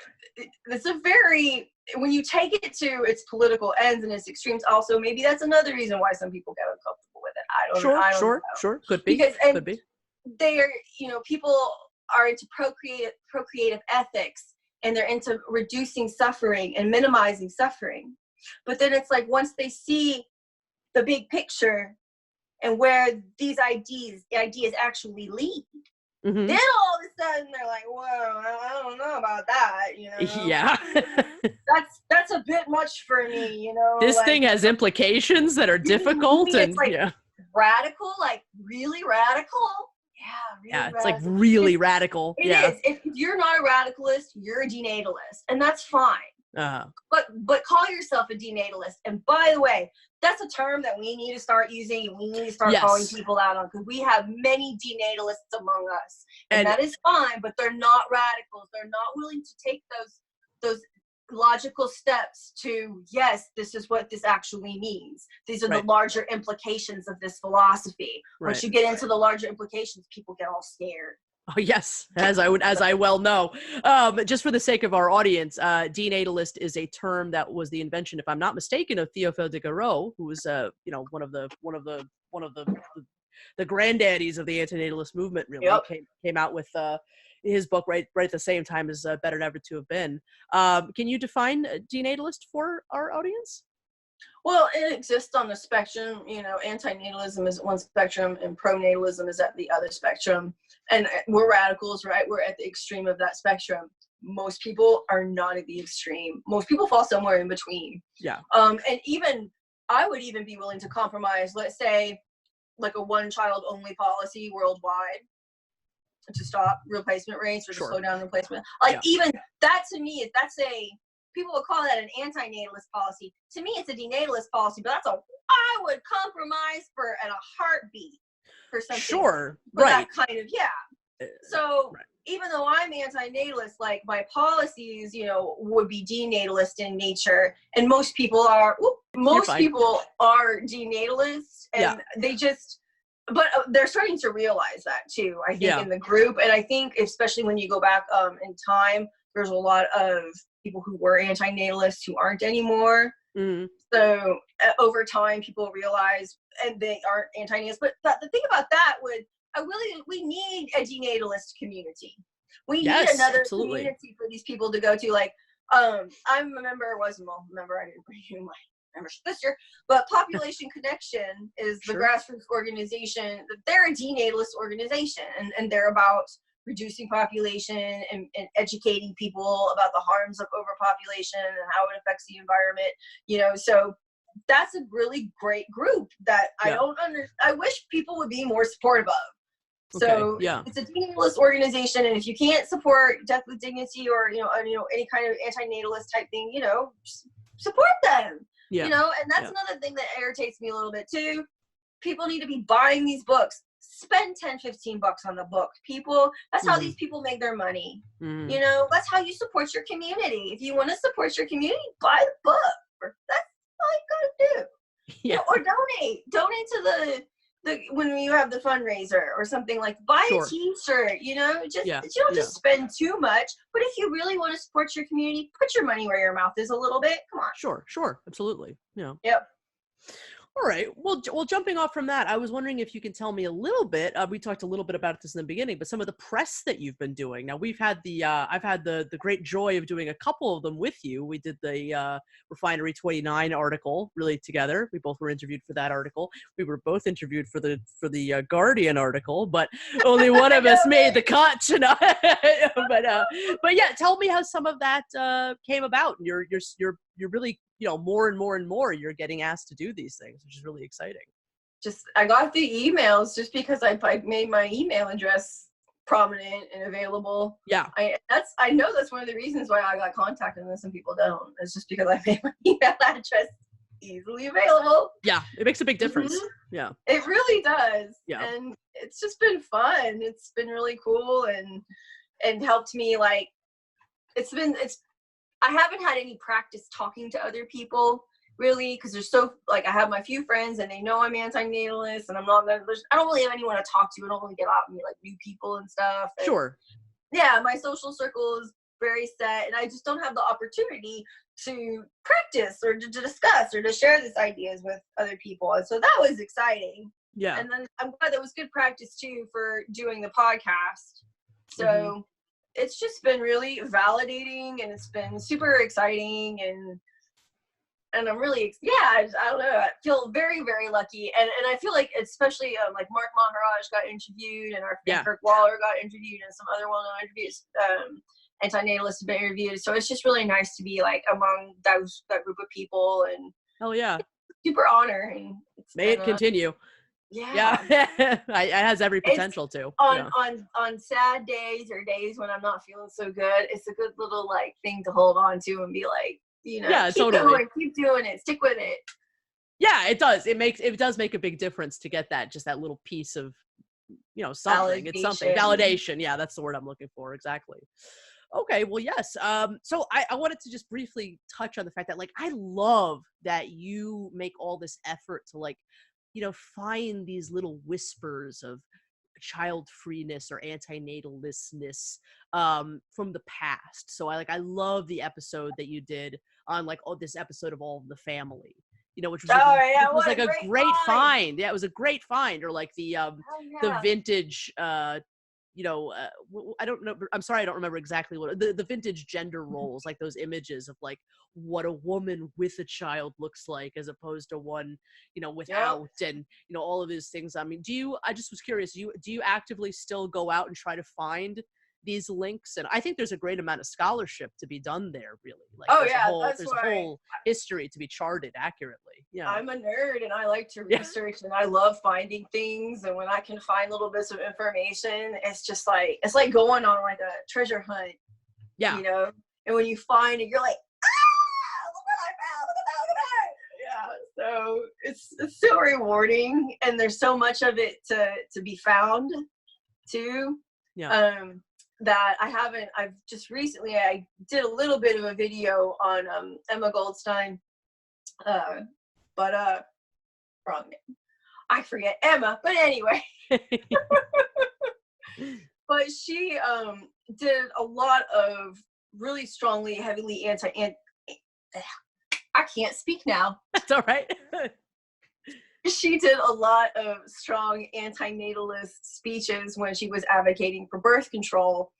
it's a very, when you take it to its political ends and its extremes, also maybe that's another reason why some people get uncomfortable with it. I don't know. Sure. Could be. Because they're, you know, people are into procreative ethics, and they're into reducing suffering and minimizing suffering. But then it's like, once they see the big picture and where these ideas actually lead, then all of a sudden they're like, whoa, I don't know about that, you know? Yeah. that's a bit much for me, you know? This thing has implications that are difficult and radical, like really radical. Yeah, it's like really radical. It is. If you're not a radicalist, you're a denatalist, and that's fine. But call yourself a denatalist. And by the way, that's a term that we need to start using, and we need to start calling people out on, because we have many denatalists among us, and that is fine. But they're not radicals. They're not willing to take those logical steps to, yes, this is what this actually means. These are the larger implications of this philosophy. Once you get into the larger implications, people get all scared. Oh, yes, as I well know. Just for the sake of our audience, denatalist is a term that was the invention, if I'm not mistaken, of Théophile de Garreau, who was one of the granddaddies of the antinatalist movement. Really came out with his book right at the same time as Better Never to Have Been. Can you define denatalist for our audience? Well, it exists on the spectrum. You know, antinatalism is one spectrum and pronatalism is at the other spectrum. And we're radicals, right? We're at the extreme of that spectrum. Most people are not at the extreme. Most people fall somewhere in between. Yeah. And even, I would even be willing to compromise, let's say, like a one-child only policy worldwide to stop replacement rates or to slow down replacement. Like even that, to me, people would call that an antinatalist policy. To me, it's a denatalist policy, but I would compromise for at a heartbeat for something. Sure, right. That kind of, So even though I'm antinatalist, like my policies, you know, would be denatalist in nature, and most people are denatalists, and but they're starting to realize that too, I think, in the group. And I think especially when you go back in time, there's a lot of people who were antinatalists who aren't anymore. So over time, people realize, and they aren't antinatalists. But the thing about that we need a denatalist community. We need another community for these people to go to. Like, I'm a member, I didn't renew my membership this year, but Population Connection is the grassroots organization. They're a denatalist organization, and they're about reducing population and educating people about the harms of overpopulation and how it affects the environment, so that's a really great group that I wish people would be more supportive of. So it's a denatalist organization, and if you can't support Death with Dignity or any kind of antinatalist type thing, support them. And that's another thing that irritates me a little bit too. People need to be buying these books. Spend $10-15 on the book, people. That's how these people make their money. That's how you support your community. If you want to support your community, buy the book. That's all you gotta do. Or donate to the when you have the fundraiser or something, like buy a t-shirt, you don't just spend too much, but if you really want to support your community, put your money where your mouth is a little bit. Come on. Sure. Absolutely. Yep. All right. Well, jumping off from that, I was wondering if you can tell me a little bit. We talked a little bit about this in the beginning, but some of the press that you've been doing. Now, I've had the great joy of doing a couple of them with you. We did the Refinery 29 article really together. We both were interviewed for that article. We were both interviewed for the Guardian article, but only one of us made the cut. But yeah, tell me how some of that came about. And you're really, more and more you're getting asked to do these things, which is really exciting. I got the emails just because I made my email address prominent and available. Yeah. I know that's one of the reasons why I got contacted, and some people don't. It's just because I made my email address easily available. Yeah, it makes a big difference. Yeah. It really does. Yeah. And it's just been fun. It's been really cool and helped me, like, I haven't had any practice talking to other people, really, because I have my few friends and they know I'm antinatalist, and I don't really have anyone to talk to. I don't really get out and meet like new people and stuff. And sure. Yeah, my social circle is very set, and I just don't have the opportunity to practice or to discuss or to share these ideas with other people. And so that was exciting. Yeah. And then I'm glad that was good practice too for doing the podcast. So it's just been really validating, and it's been super exciting, and I'm really, I don't know, I feel very, very lucky. And I feel like, especially like Mark Maharaj got interviewed, and our friend Kirk Waller got interviewed, and some other well-known interviews, antinatalists have been interviewed. So it's just really nice to be like among that group of people, and hell yeah, super honor. And may it continue. Yeah. It has every potential to. On sad days or days when I'm not feeling so good, it's a good little like thing to hold on to and be like, keep doing it, stick with it. Yeah, it does. It does make a big difference to get that little piece of, something. Validation. It's something. Validation. Yeah, that's the word I'm looking for. Exactly. Okay, well, yes. So I wanted to just briefly touch on the fact that, like, I love that you make all this effort to, like, find these little whispers of child freeness or antinatalistness from the past. So I love the episode that you did on this episode of All of the Family, which was a great find. Yeah, it was a great find. Or like the vintage I don't know. I'm sorry, I don't remember exactly what the vintage gender roles, like those images of like what a woman with a child looks like as opposed to one, without, and all of these things. I mean, I just was curious, do you actively still go out and try to find these links? And I think there's a great amount of scholarship to be done there, really. Like, there's a whole history to be charted accurately. Yeah, I'm a nerd and I like to research and I love finding things. And when I can find little bits of information, it's like going on like a treasure hunt. Yeah, and when you find it, you're like, look what I found! Yeah, so it's so rewarding, and there's so much of it to be found too. Yeah. That I've just recently, I did a little bit of a video on Emma Goldstein, but wrong name. I forget Emma, but anyway. But she did a lot of really strongly, heavily I can't speak now. That's all right. She did a lot of strong antinatalist speeches when she was advocating for birth control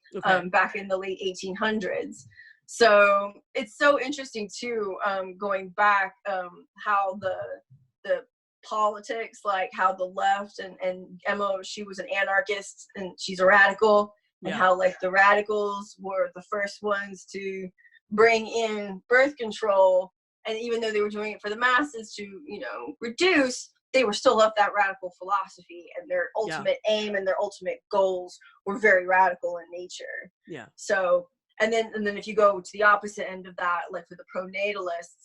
back in the late 1800s. So it's so interesting too, going back, how the politics, like how the left and Emma, she was an anarchist and she's a radical, and how like the radicals were the first ones to bring in birth control, and even though they were doing it for the masses to, you know, reduce, they were still of that radical philosophy, and their ultimate aim and their ultimate goals were very radical in nature. Yeah. So, and then if you go to the opposite end of that, like for the pronatalists,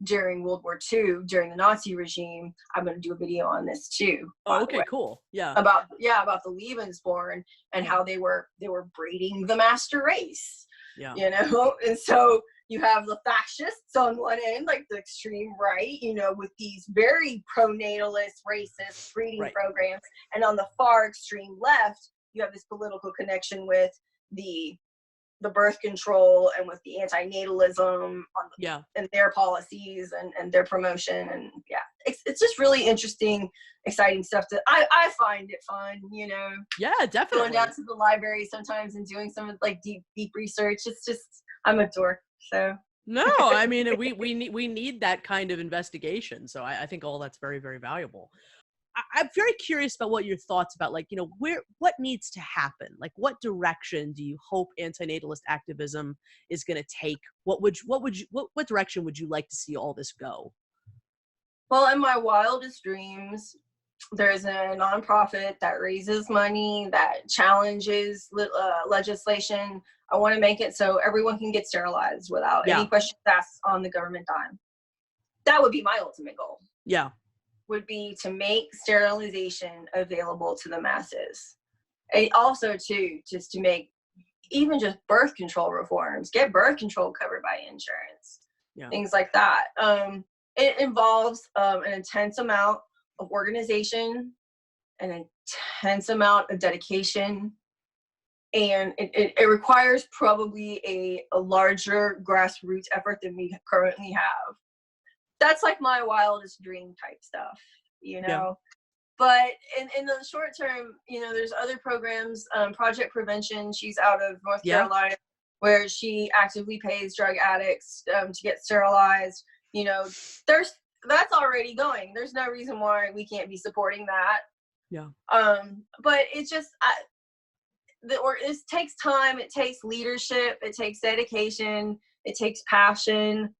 during World War II, during the Nazi regime, I'm going to do a video on this too. Oh, okay, cool. Yeah. About the Lebensborn and how they were breeding the master race. Yeah. You know, and so you have the fascists on one end, like the extreme right, you know, with these very pronatalist, racist breeding programs, and on the far extreme left, you have this political connection with the birth control and with the antinatalism and their policies and their promotion, and it's just really interesting, exciting stuff that I find it fun, you know. Yeah, definitely. Going down to the library sometimes and doing some like deep research. It's just, I'm a dork, so. No, I mean, we need that kind of investigation. So I think all that's very, very valuable. I'm very curious about what your thoughts about, like, you know, what needs to happen? Like, what direction do you hope antinatalist activism is going to take? What direction would you like to see all this go? Well, in my wildest dreams, there's a nonprofit that raises money, that challenges legislation. I want to make it so everyone can get sterilized without any questions asked on the government dime. That would be my ultimate goal. Yeah. Would be to make sterilization available to the masses. And also too, just to make even just birth control reforms, get birth control covered by insurance, things like that. It involves an intense amount of organization, an intense amount of dedication, and it requires probably a larger grassroots effort than we currently have. That's like my wildest dream type stuff, you know. Yeah. But in the short term, you know, there's other programs, Project Prevention. She's out of North Carolina, where she actively pays drug addicts to get sterilized. You know, that's already going. There's no reason why we can't be supporting that. Yeah. But it's just it takes time. It takes leadership. It takes dedication. It takes passion.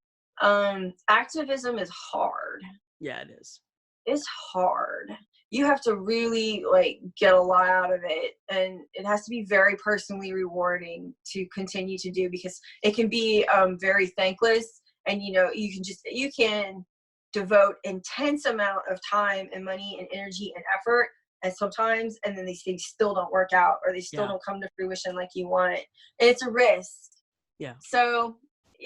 Activism is hard. Yeah, it is. It's hard. You have to really like get a lot out of it, and it has to be very personally rewarding to continue to do, because it can be very thankless, and you know, you can devote intense amount of time and money and energy and effort, and sometimes then these things still don't work out, or they still don't come to fruition like you want, and it's a risk. Yeah. So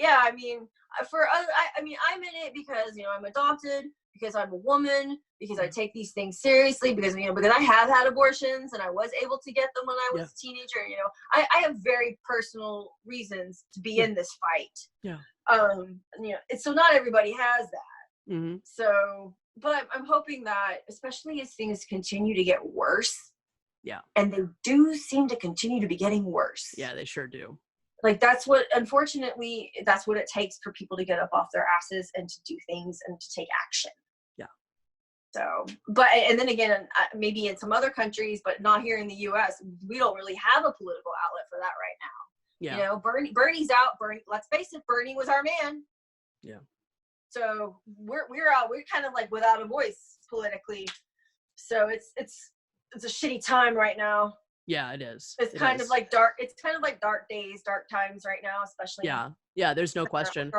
I mean, for other, I mean, I'm in it because, you know, I'm adopted, because I'm a woman, because I take these things seriously, because, you know, because I have had abortions and I was able to get them when I was a teenager. You know, I have very personal reasons to be in this fight. Yeah. You know, so not everybody has that. Mm-hmm. So, but I'm hoping that, especially as things continue to get worse. Yeah. And they do seem to continue to be getting worse. Yeah, they sure do. Like, unfortunately, that's what it takes for people to get up off their asses and to do things and to take action. Yeah. So, and then again, maybe in some other countries, but not here in the U.S., we don't really have a political outlet for that right now. Yeah. You know, Bernie's out. Let's face it, Bernie was our man. Yeah. So we're out. We're kind of like without a voice politically. So it's a shitty time right now. Yeah, it is. It's kind of like dark. It's kind of like dark days, dark times right now, especially. Yeah. There's no question.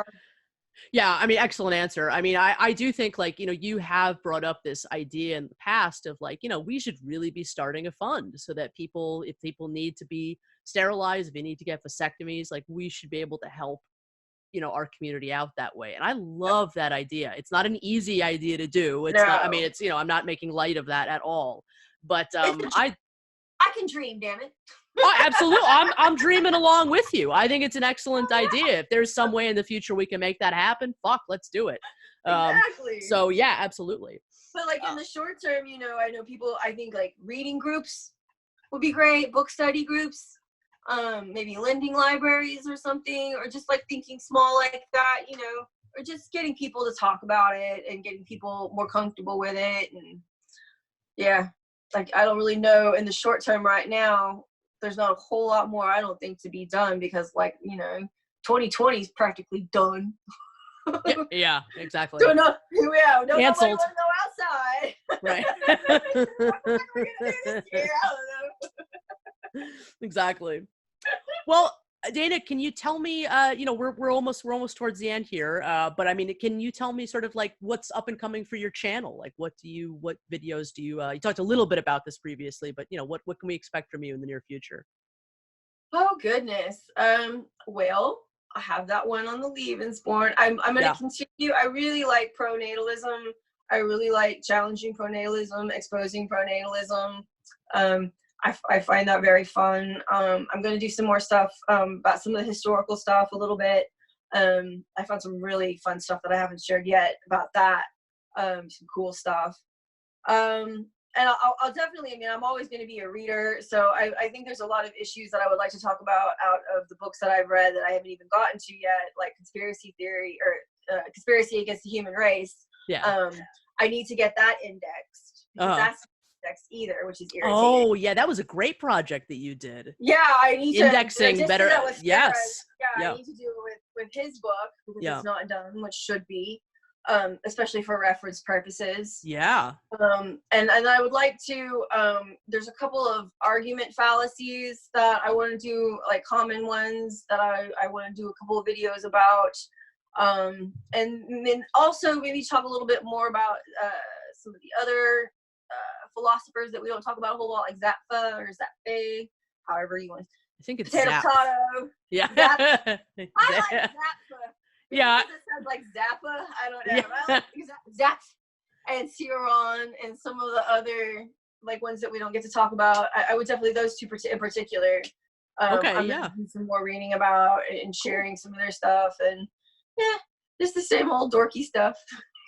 Yeah, I mean, excellent answer. I mean, I do think, like, you know, you have brought up this idea in the past of, like, you know, we should really be starting a fund so that if people need to be sterilized, if they need to get vasectomies, like, we should be able to help, you know, our community out that way. And I love that idea. It's not an easy idea to do. It's not, I mean, it's, you know, I'm not making light of that at all. But I can dream, damn it. Oh, absolutely. I'm dreaming along with you. I think it's an excellent idea. If there's some way in the future we can make that happen, let's do it. Exactly. So yeah, absolutely. But like in the short term, you know, I know people, I think like reading groups would be great, book study groups. maybe lending libraries or something, or just like thinking small like that, you know, or just getting people to talk about it and getting people more comfortable with it. And yeah, like I don't really know in the short term right now, there's not a whole lot more, I don't think, to be done, because like, you know, 2020 is practically done. Yeah, exactly. Don't know, yeah, don't Canceled. nobody want to go outside. Right. What are we gonna do this year? I don't know. Exactly. Well, Dana, can you tell me, you know, we're almost towards the end here, but I mean, can you tell me sort of like what's up and coming for your channel? Like, what videos do you, you talked a little bit about this previously, but you know, what can we expect from you in the near future? Oh goodness. Well, I have that one on the Lebensborn. I'm going to continue. I really like pronatalism. I really like challenging pronatalism, exposing pronatalism. I find that very fun. I'm going to do some more stuff about some of the historical stuff a little bit. I found some really fun stuff that I haven't shared yet about that. Some cool stuff. And I'll definitely, I mean, I'm always going to be a reader. So I think there's a lot of issues that I would like to talk about out of the books that I've read that I haven't even gotten to yet, like conspiracy theory or conspiracy against the human race. Yeah. I need to get that indexed, because that's not indexed either, which is irritating. Oh yeah, that was a great project that you did. Yeah, I need to indexing better. Yes. Yeah, I need to do it with his book, because it's not done, which should be. Especially for reference purposes. Yeah. And I would like to, there's a couple of argument fallacies that I want to do, like common ones that I want to do a couple of videos about. And then also maybe talk a little bit more about some of the other philosophers that we don't talk about a whole lot, like Zappa or Zappa, however you want. I think it's Potato Zap. Potato. Yeah. I like Zappa. Yeah. It sounds like Zappa. I don't know. Yeah. I like Zap and Ciaron and some of the other like ones that we don't get to talk about. I would definitely, those two in particular. Okay. I'm gonna do some more reading about and sharing some of their stuff, and yeah, just the same old dorky stuff.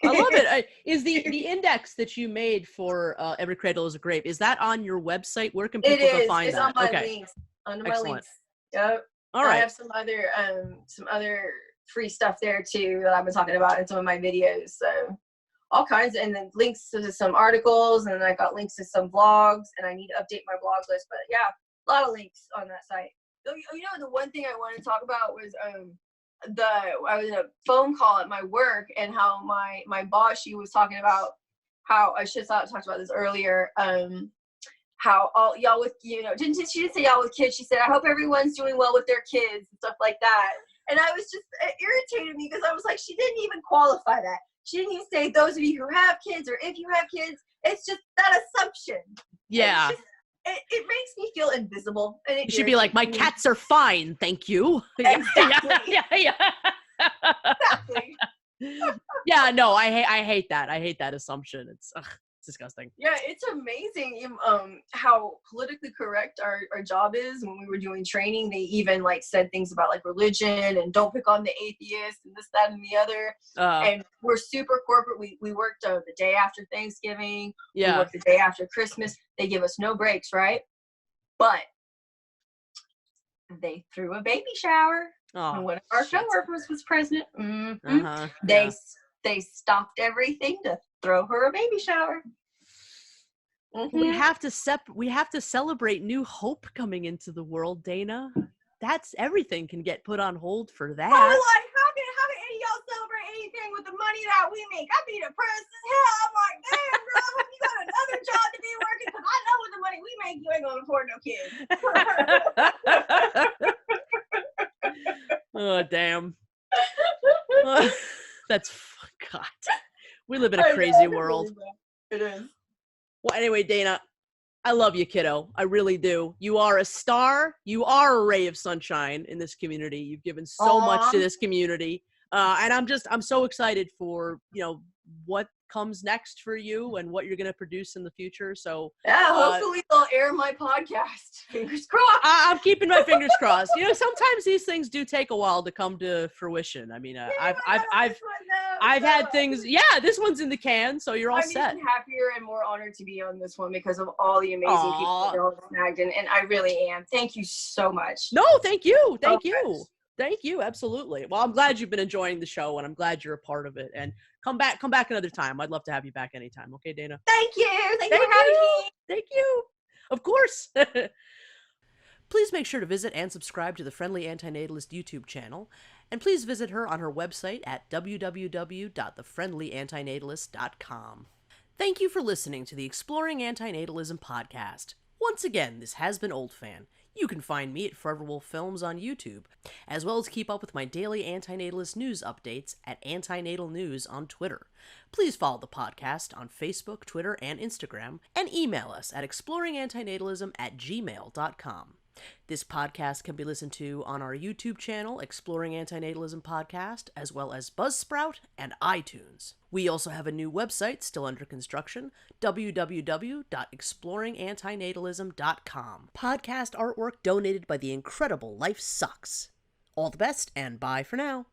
I love it. Is the index that you made for Every Cradle is a Grape, is that on your website? Where can people go find it's that? on my links. Under my links. Yep. All right. I have some other free stuff there too that I've been talking about in some of my videos. So all kinds, and then links to some articles, and then I got links to some vlogs, and I need to update my blog list. But yeah, a lot of links on that site. You know, the one thing I wanted to talk about was I was in a phone call at my work, and how my boss, she was talking about how I should have talked about this earlier. How all y'all with, you know, she didn't say y'all with kids. She said, I hope everyone's doing well with their kids and stuff like that. And I was just, it irritated me, because I was like, she didn't even qualify that. She didn't even say those of you who have kids, or if you have kids. It's just that assumption. Yeah. It makes me feel invisible. And it should be like, my cats are fine, thank you. Exactly. Yeah. Exactly. Yeah, no, I hate that. I hate that assumption. It's disgusting. Yeah, it's amazing how politically correct our job is. When we were doing training, they even like said things about like religion and don't pick on the atheists and this, that, and the other. And we're super corporate. We worked the day after Thanksgiving. Yeah. We worked the day after Christmas. They give us no breaks, right? But they threw a baby shower. And one of our coworkers was present. Mm-hmm. They stopped everything to throw her a baby shower. Mm-hmm. We have to celebrate new hope coming into the world, Dana. That's everything can get put on hold for that. I was like, how can any of y'all celebrate anything with the money that we make? I'd be depressed as hell. I'm like, damn, bro, I hope you got another job to be working, because I know with the money we make, you ain't gonna afford no kids. Oh, damn. That's God. We live in a crazy world. It is. Well, anyway, Dana, I love you, kiddo. I really do. You are a star. You are a ray of sunshine in this community. You've given so much to this community. And I'm so excited for, you know, what comes next for you and what you're going to produce in the future. So yeah, hopefully they'll air my podcast. Fingers crossed. I'm keeping my fingers crossed. You know, sometimes these things do take a while to come to fruition. I mean, I've had things. Yeah, this one's in the can, so you're all set. I'm even happier and more honored to be on this one because of all the amazing people that are snagged in, and I really am. Thank you so much. No, thank you. Thank you. Thank you. Absolutely. Well, I'm glad you've been enjoying the show, and I'm glad you're a part of it. And come back another time. I'd love to have you back anytime. Okay, Dana? Thank you. Thank you for having me. Thank you. Of course. Please make sure to visit and subscribe to the Friendly Antinatalist YouTube channel, and please visit her on her website at www.thefriendlyantinatalist.com. Thank you for listening to the Exploring Antinatalism Podcast. Once again, this has been Oldphan. You can find me at Forever Wolf Films on YouTube, as well as keep up with my daily antinatalist news updates at Antinatal News on Twitter. Please follow the podcast on Facebook, Twitter, and Instagram, and email us at exploringantinatalism@gmail.com. This podcast can be listened to on our YouTube channel, Exploring Antinatalism Podcast, as well as Buzzsprout and iTunes. We also have a new website still under construction, www.exploringantinatalism.com. Podcast artwork donated by the incredible Life Sucks. All the best, and bye for now.